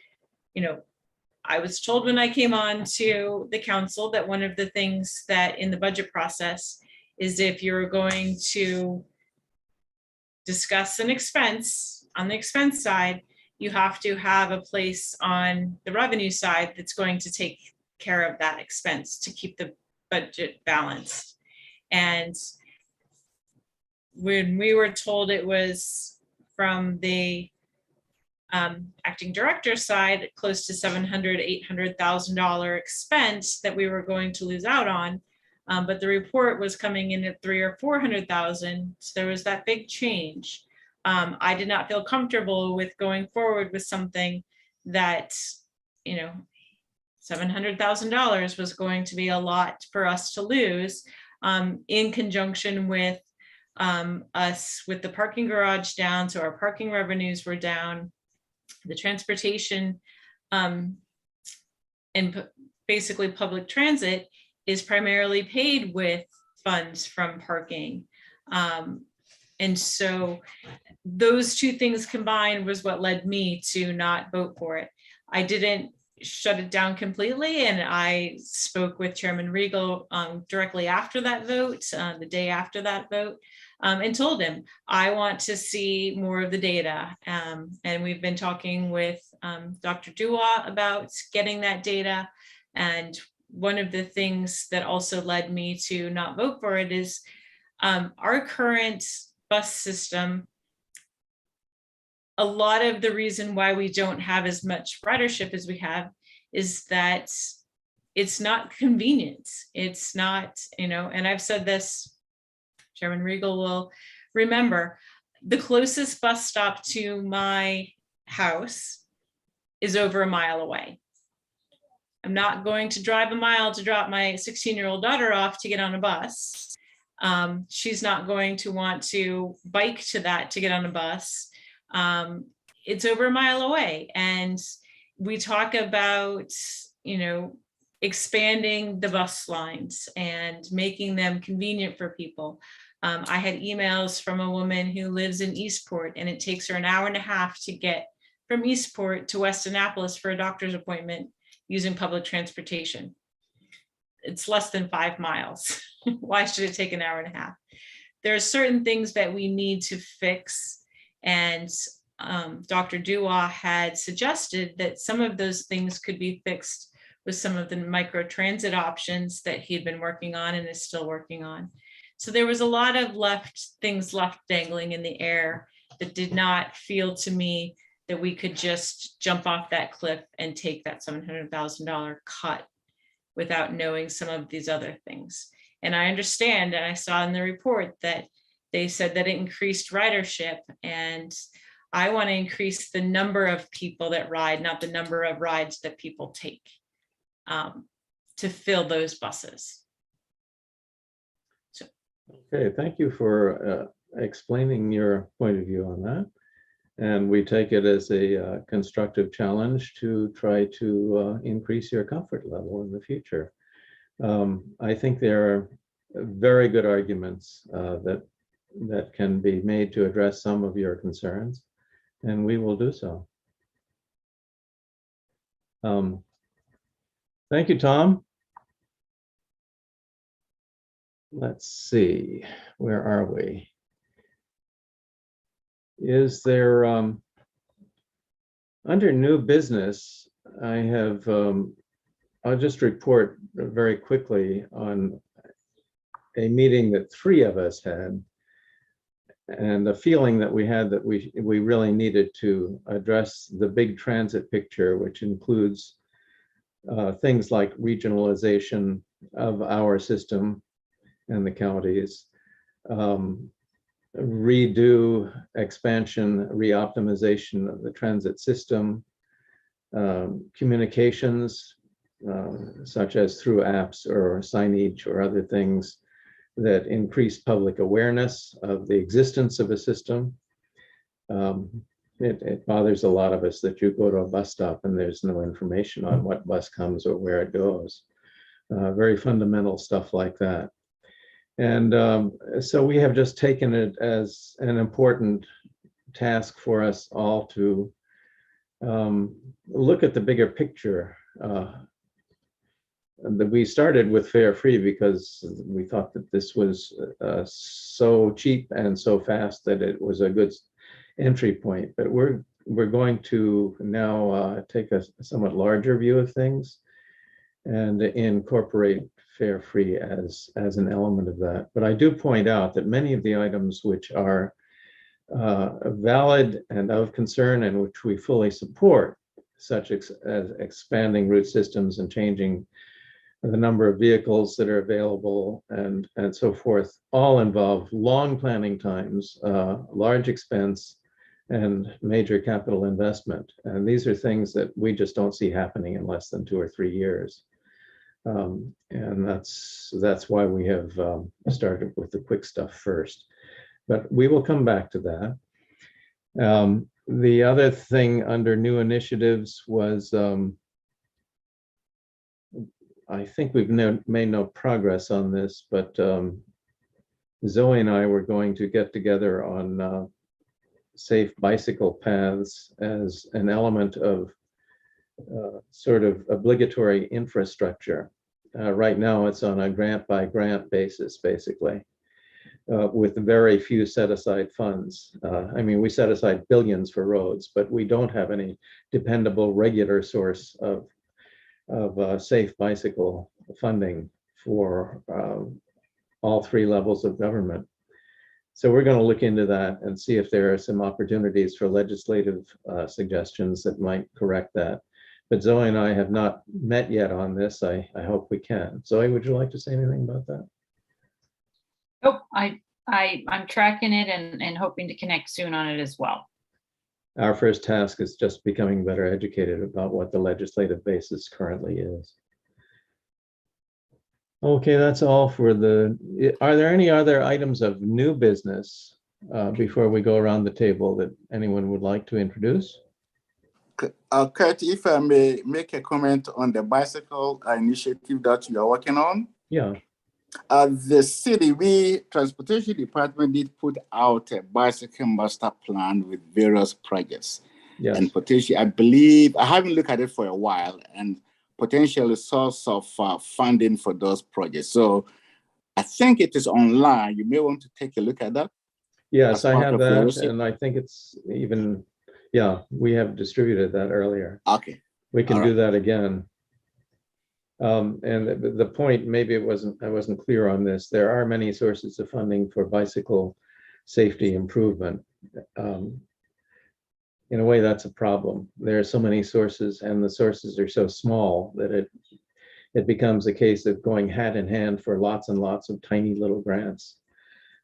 I was told when I came on to the council that one of the things that in the budget process is if you're going to discuss an expense on the expense side, you have to have a place on the revenue side that's going to take care of that expense to keep the budget balanced. And when we were told it was from the acting director side, close to $700,000, $800,000 expense that we were going to lose out on, but the report was coming in at $300,000 or $400,000. So there was that big change. I did not feel comfortable with going forward with something that, $700,000 was going to be a lot for us to lose, in conjunction with us with the parking garage down. So our parking revenues were down, the transportation and basically public transit is primarily paid with funds from parking. And so those two things combined was what led me to not vote for it. I didn't shut it down completely, and I spoke with Chairman Regal directly after that vote, the day after that vote, and told him I want to see more of the data. And we've been talking with Dr. Dua about getting that data. And one of the things that also led me to not vote for it is our current bus system. A lot of the reason why we don't have as much ridership as we have is that it's not convenient. It's not, and I've said this, Chairman Regal will remember, the closest bus stop to my house is over a mile away. I'm not going to drive a mile to drop my 16-year-old daughter off to get on a bus. She's not going to want to bike to that to get on a bus. It's over a mile away. And we talk about, expanding the bus lines and making them convenient for people. I had emails from a woman who lives in Eastport, and it takes her an hour and a half to get from Eastport to West Annapolis for a doctor's appointment using public transportation. It's less than 5 miles. Why should it take an hour and a half? There are certain things that we need to fix, and Dr. Dua had suggested that some of those things could be fixed with some of the micro transit options that he had been working on and is still working on. So there was a lot of things left dangling in the air that did not feel to me that we could just jump off that cliff and take that $700,000 cut without knowing some of these other things. And I understand, and I saw in the report that they said that it increased ridership, and I want to increase the number of people that ride, not the number of rides that people take, to fill those buses. Okay, thank you for explaining your point of view on that. And we take it as a constructive challenge to try to increase your comfort level in the future. I think there are very good arguments that can be made to address some of your concerns, and we will do so. Thank you, Tom. Let's see, where are we? Is there, under new business, I have, I'll just report very quickly on a meeting that 3 of us had, and a feeling that we had that we really needed to address the big transit picture, which includes things like regionalization of our system and the counties, redo, expansion, reoptimization of the transit system, communications, such as through apps or signage or other things that increase public awareness of the existence of a system. It bothers a lot of us that you go to a bus stop and there's no information on what bus comes or where it goes. Very fundamental stuff like that. And so we have just taken it as an important task for us all to look at the bigger picture. That we started with Fare Free because we thought that this was so cheap and so fast that it was a good entry point. But we're going to now take a somewhat larger view of things and incorporate Fare Free as an element of that. But I do point out that many of the items which are valid and of concern and which we fully support, such as expanding route systems and changing the number of vehicles that are available and so forth, all involve long planning times, large expense, and major capital investment. And these are things that we just don't see happening in less than 2 or 3 years. And that's why we have started with the quick stuff first. But we will come back to that. The other thing under new initiatives was, I think we've made no progress on this, but Zoe and I were going to get together on safe bicycle paths as an element of sort of obligatory infrastructure. Right now it's on a grant by grant basis, basically, with very few set aside funds. I mean, we set aside billions for roads, but we don't have any dependable regular source of safe bicycle funding for all 3 levels of government. So we're going to look into that and see if there are some opportunities for legislative suggestions that might correct that. But Zoe and I have not met yet on this. I hope we can. Zoe, would you like to say anything about that? Nope, I'm tracking it and hoping to connect soon on it as well. Our first task is just becoming better educated about what the legislative basis currently is. Okay, that's all for the, are there any other items of new business before we go around the table that anyone would like to introduce? Kurt, if I may make a comment on the bicycle initiative that you are working on. Yeah. The city, transportation department did put out a bicycle master plan with various projects. Yes. And potentially, I believe, I haven't looked at it for a while, and potential source of funding for those projects. So I think it is online. You may want to take a look at that. Yes, I have that, and I think it's even, yeah, we have distributed that earlier. Okay. We can do that again. And the point, maybe I wasn't clear on this. There are many sources of funding for bicycle safety improvement. In a way, that's a problem. There are so many sources, and the sources are so small that it becomes a case of going hand in hand for lots and lots of tiny little grants.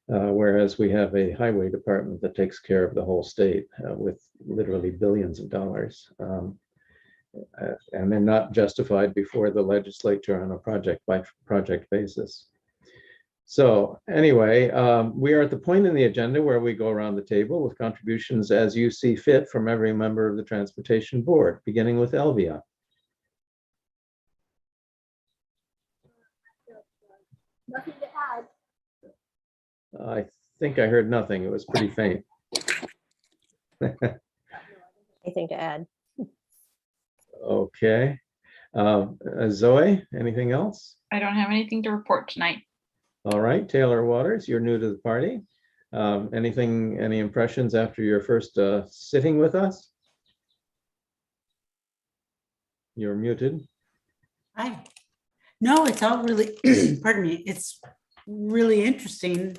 Whereas we have a highway department that takes care of the whole state with literally billions of dollars. And they're not justified before the legislature on a project by project basis. So anyway, we are at the point in the agenda where we go around the table with contributions as you see fit from every member of the Transportation Board, beginning with Elvia. Nothing to add. I think I heard nothing. It was pretty faint. Anything to add? Okay. Zoe, anything else? I don't have anything to report tonight. All right, Taylor Waters, you're new to the party. Any impressions after your first sitting with us? You're muted. Hi. No, it's all really, pardon me, it's really interesting.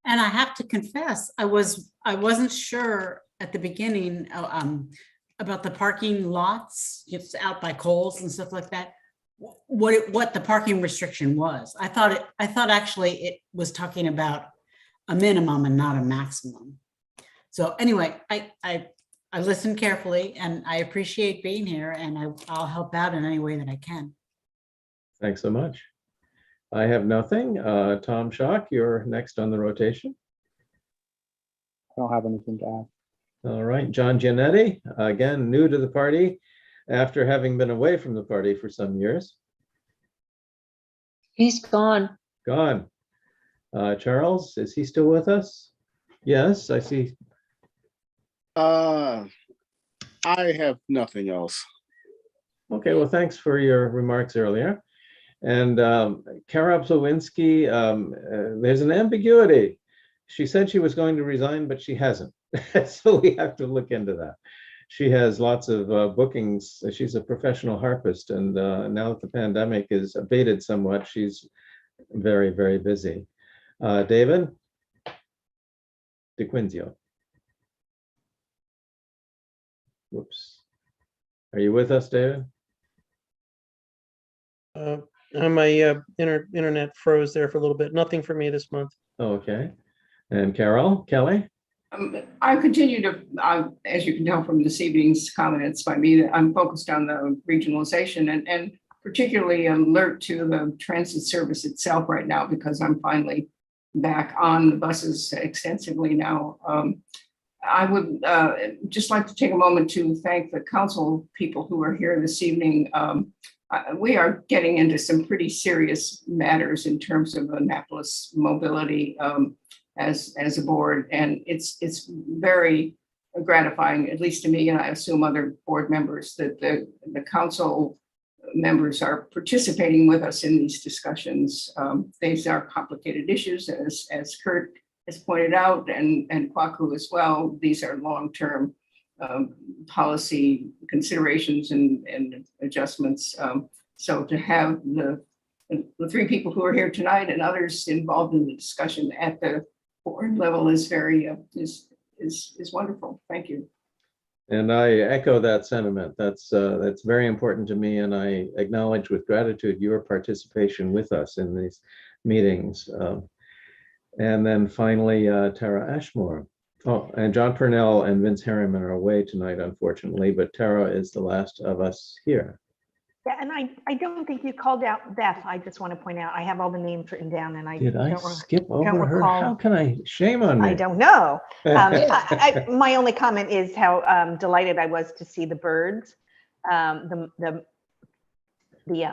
And I have to confess, I wasn't sure at the beginning about the parking lots, it's out by Kohl's and stuff like that, what the parking restriction was. I thought actually it was talking about a minimum and not a maximum. So anyway, I listened carefully and I appreciate being here, and I'll help out in any way that I can. Thanks so much. I have nothing. Tom Schock, you're next on the rotation. I don't have anything to add. All right, John Giannetti, again, new to the party after having been away from the party for some years. He's gone. Gone. Charles, is he still with us? Yes, I see. I have nothing else. Okay, well, thanks for your remarks earlier. And Kara Psawinski, there's an ambiguity. She said she was going to resign, but she hasn't. So we have to look into that. She has lots of bookings. She's a professional harpist, and now that the pandemic is abated somewhat, she's very, very busy. David DeQuinzio. Whoops. Are you with us, David? My internet froze there for a little bit. Nothing for me this month. Okay. And Carol Kelly? I continue to, as you can tell from this evening's comments by me, that I'm focused on the regionalization and particularly alert to the transit service itself right now, because I'm finally back on the buses extensively now. I would just like to take a moment to thank the council people who are here this evening. We are getting into some pretty serious matters in terms of Annapolis mobility as a board, and it's very gratifying, at least to me, and I assume other board members, that the council members are participating with us in these discussions. These are complicated issues, as Kurt has pointed out, and Kwaku as well. These are long-term policy considerations and adjustments. So to have the three people who are here tonight and others involved in the discussion at the board level is very is wonderful. Thank you. And I echo that sentiment. That's very important to me, and I acknowledge with gratitude your participation with us in these meetings. And then finally, Tara Ashmore. Oh, and John Purnell and Vince Harriman are away tonight, unfortunately, but Tara is the last of us here. Yeah, and I don't think you called out Beth. I just want to point out, I have all the names written down and I Did I don't skip over don't her? recall. How can I? Shame on me. I don't know. My only comment is how delighted I was to see the birds, the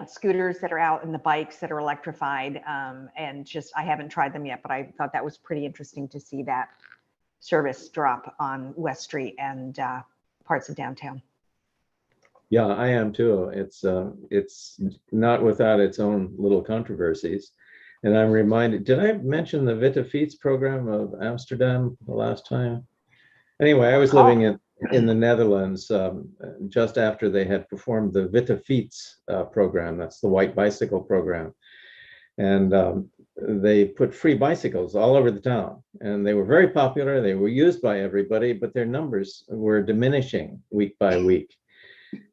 scooters that are out and the bikes that are electrified. And just, I haven't tried them yet, but I thought that was pretty interesting to see that service drop on West Street and parts of downtown. Yeah, I am too. It's not without its own little controversies. And I'm reminded, did I mention the Vita Fiets program of Amsterdam the last time? Anyway, I was living in the Netherlands just after they had performed the Witte Fiets program. That's the white bicycle program. And they put free bicycles all over the town. And they were very popular. They were used by everybody, but their numbers were diminishing week by week.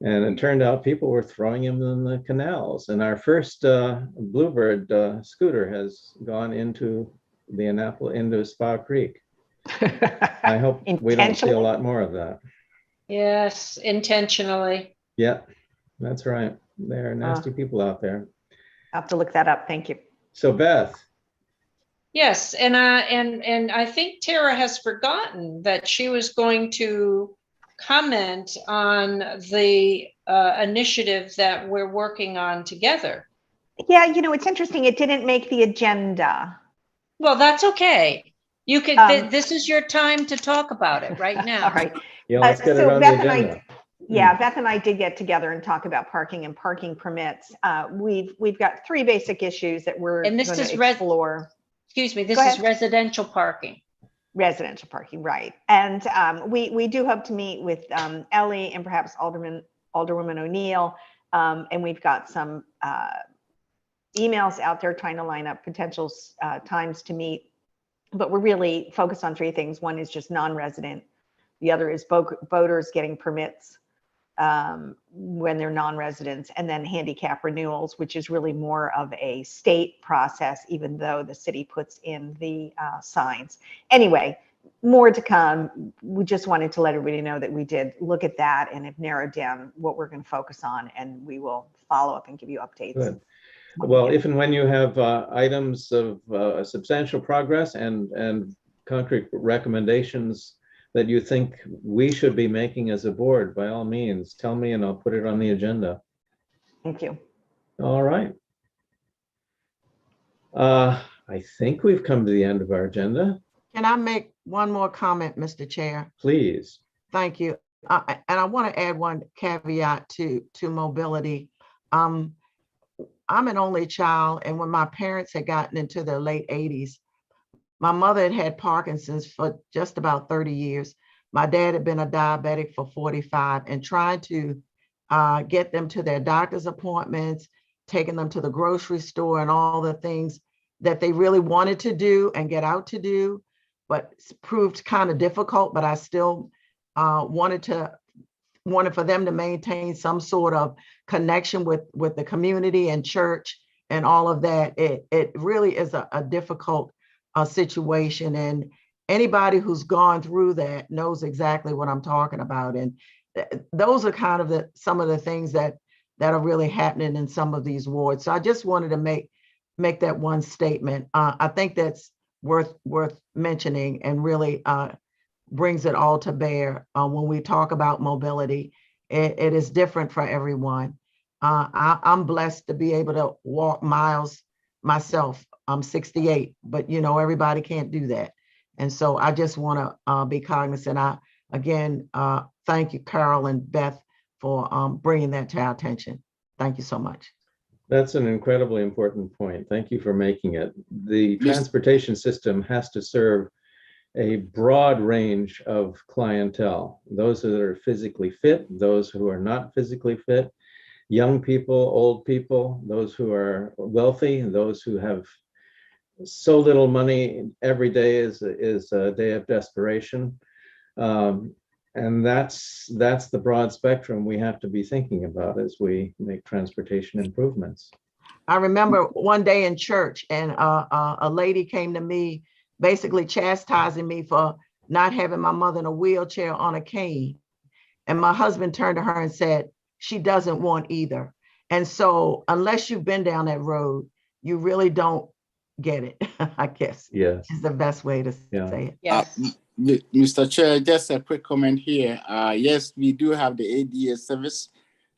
And it turned out people were throwing them in the canals. And our first Bluebird scooter has gone into into Spa Creek. I hope we don't see a lot more of that. Yes, intentionally. Yeah, that's right. There are nasty people out there. I'll have to look that up. Thank you. So Beth. Yes, and I think Tara has forgotten that she was going to comment on the initiative that we're working on together. Yeah, you know, it's interesting. It didn't make the agenda. Well, that's okay. You could. This is your time to talk about it right now. All right. Yeah, let's get it on the agenda. Beth and I did get together and talk about parking and parking permits. We've got 3 basic issues that we're going to explore. Excuse me, this is residential parking. Residential parking, right. And we do hope to meet with Ellie and perhaps Alderwoman O'Neill. And we've got some emails out there trying to line up potential times to meet. But we're really focused on 3 things. One is just non-resident. The other is voters getting permits when they're non-residents, and then handicap renewals, which is really more of a state process, even though the city puts in the signs. Anyway, more to come. We just wanted to let everybody know that we did look at that and have narrowed down what we're going to focus on, and we will follow up and give you updates. Good. Well, if and when you have items of substantial progress and concrete recommendations that you think we should be making as a board, by all means, tell me and I'll put it on the agenda. Thank you. All right. I think we've come to the end of our agenda. Can I make one more comment, Mr. Chair? Please. Thank you. And I want to add one caveat to mobility. I'm an only child, and when my parents had gotten into their late 80s, my mother had had Parkinson's for just about 30 years. My dad had been a diabetic for 45, and trying to get them to their doctor's appointments, taking them to the grocery store and all the things that they really wanted to do and get out to do, but it's proved kind of difficult. But I still wanted for them to maintain some sort of connection with the community and church and all of that. It really is a difficult situation, and anybody who's gone through that knows exactly what I'm talking about. And those are kind of some of the things that are really happening in some of these wards. So I just wanted to make that one statement. I think that's worth mentioning, and really brings it all to bear when we talk about mobility. It is different for everyone. I'm blessed to be able to walk miles myself. I'm 68, but everybody can't do that. And so I just want to be cognizant. Again, thank you, Carol and Beth, for bringing that to our attention. Thank you so much. That's an incredibly important point. Thank you for making it. The transportation system has to serve a broad range of clientele, those that are physically fit, those who are not physically fit, young people, old people, those who are wealthy, those who have so little money. Every day is a day of desperation. And that's the broad spectrum we have to be thinking about as we make transportation improvements. I remember one day in church, and a lady came to me basically chastising me for not having my mother in a wheelchair on a cane. And my husband turned to her and said, she doesn't want either. And so unless you've been down that road, you really don't get it, I guess. Yes. Is the best way to say it. Yes. Mr. Chair, just a quick comment here. Yes, we do have the ADA service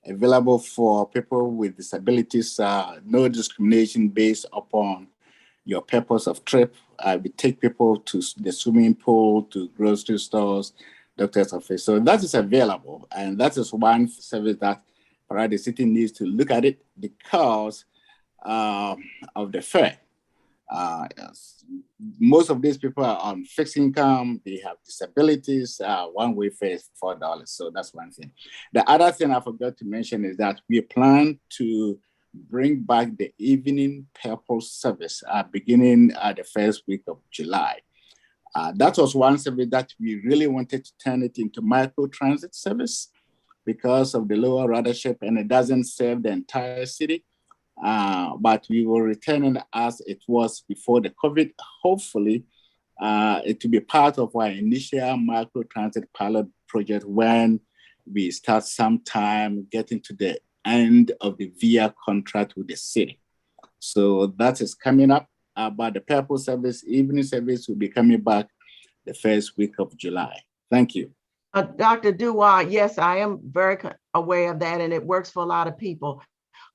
available for people with disabilities, no discrimination based upon your purpose of trip. We take people to the swimming pool, to grocery stores, doctor's office. So that is available. And that is one service that the city needs to look at it because of the fare. Yes. Most of these people are on fixed income. They have disabilities. One way fare is $4. So that's one thing. The other thing I forgot to mention is that we plan to bring back the evening purple service beginning the first week of July. That was one service that we really wanted to turn it into micro transit service because of the lower ridership, and it doesn't serve the entire city. But we will return it as it was before the COVID. Hopefully, it will be part of our initial micro transit pilot project when we start sometime getting to the end of the VIA contract with the city. So that is coming up. But the purple service, evening service, will be coming back the first week of July. Thank you. Dr. Duwa, yes, I am very aware of that, and it works for a lot of people.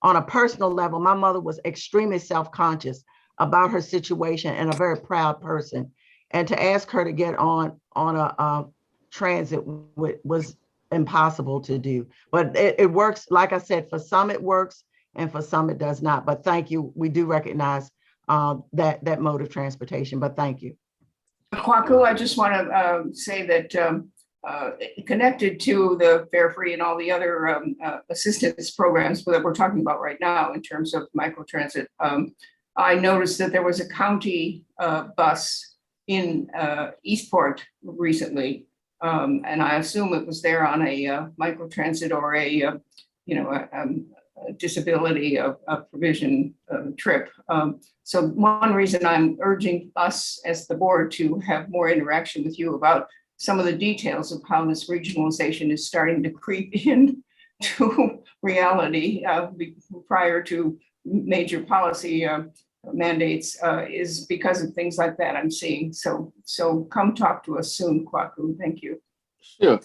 On a personal level, my mother was extremely self-conscious about her situation and a very proud person. And to ask her to get on a transit was impossible to do. But it works, like I said, for some it works and for some it does not. But thank you. We do recognize that mode of transportation, but thank you. Kwaku, I just want to say that connected to the Fare Free and all the other assistance programs that we're talking about right now in terms of microtransit, I noticed that there was a county bus in Eastport recently, and I assume it was there on a microtransit or a disability provision trip. So one reason I'm urging us as the board to have more interaction with you about some of the details of how this regionalization is starting to creep in to reality prior to major policy mandates is because of things like that I'm seeing. So come talk to us soon, Kwaku. Thank you. Sure.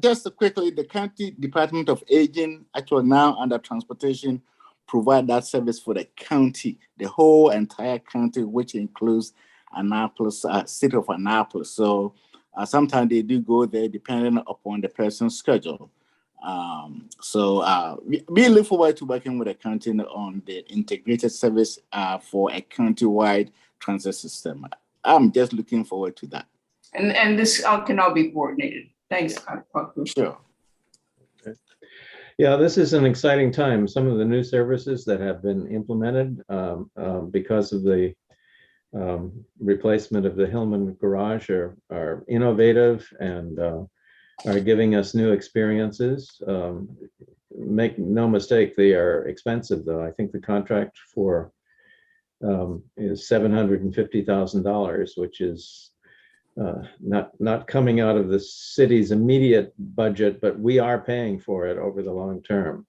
Just quickly, the County Department of Aging, actually now under transportation, provide that service for the county, the whole entire county, which includes Annapolis, city of Annapolis. So sometimes they do go there depending upon the person's schedule. We look forward to working with the county on the integrated service for a county-wide transit system. I'm just looking forward to that. And this can all be coordinated. Thanks, Kwaku. Sure. Okay. Yeah, this is an exciting time. Some of the new services that have been implemented because of the replacement of the Hillman garage are innovative and are giving us new experiences. Make no mistake, they are expensive though. I think the contract for is $750,000, which is not coming out of the city's immediate budget, but we are paying for it over the long term.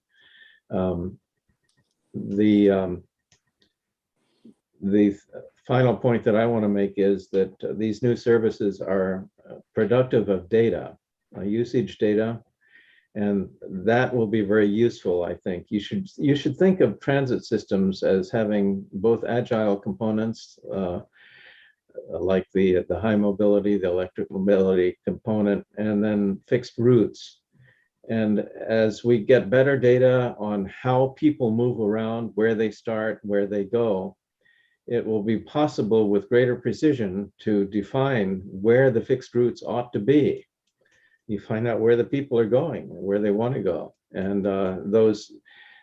The final point that I want to make is that these new services are productive of data, usage data, and that will be very useful. I think you should think of transit systems as having both agile components, like the high mobility, the electric mobility component, and then fixed routes. And as we get better data on how people move around, where they start, where they go, it will be possible with greater precision to define where the fixed routes ought to be. You find out where the people are going, where they want to go. And there's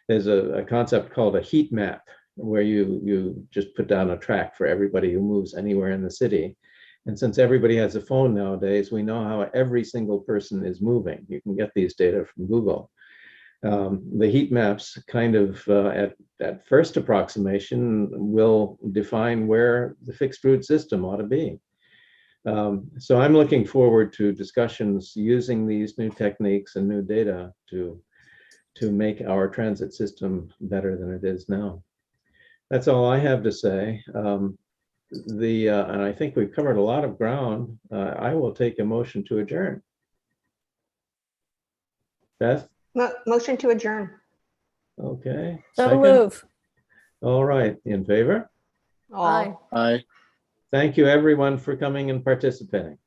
a concept called a heat map, where you just put down a track for everybody who moves anywhere in the city. And since everybody has a phone nowadays, we know how every single person is moving. You can get these data from Google. The heat maps kind of at first approximation will define where the fixed route system ought to be. So I'm looking forward to discussions using these new techniques and new data to make our transit system better than it is now. That's all I have to say. And I think we've covered a lot of ground. I will take a motion to adjourn. Beth? Motion to adjourn. Okay. So Second? move. All right. In favor? Aye. Aye. Thank you, everyone, for coming and participating.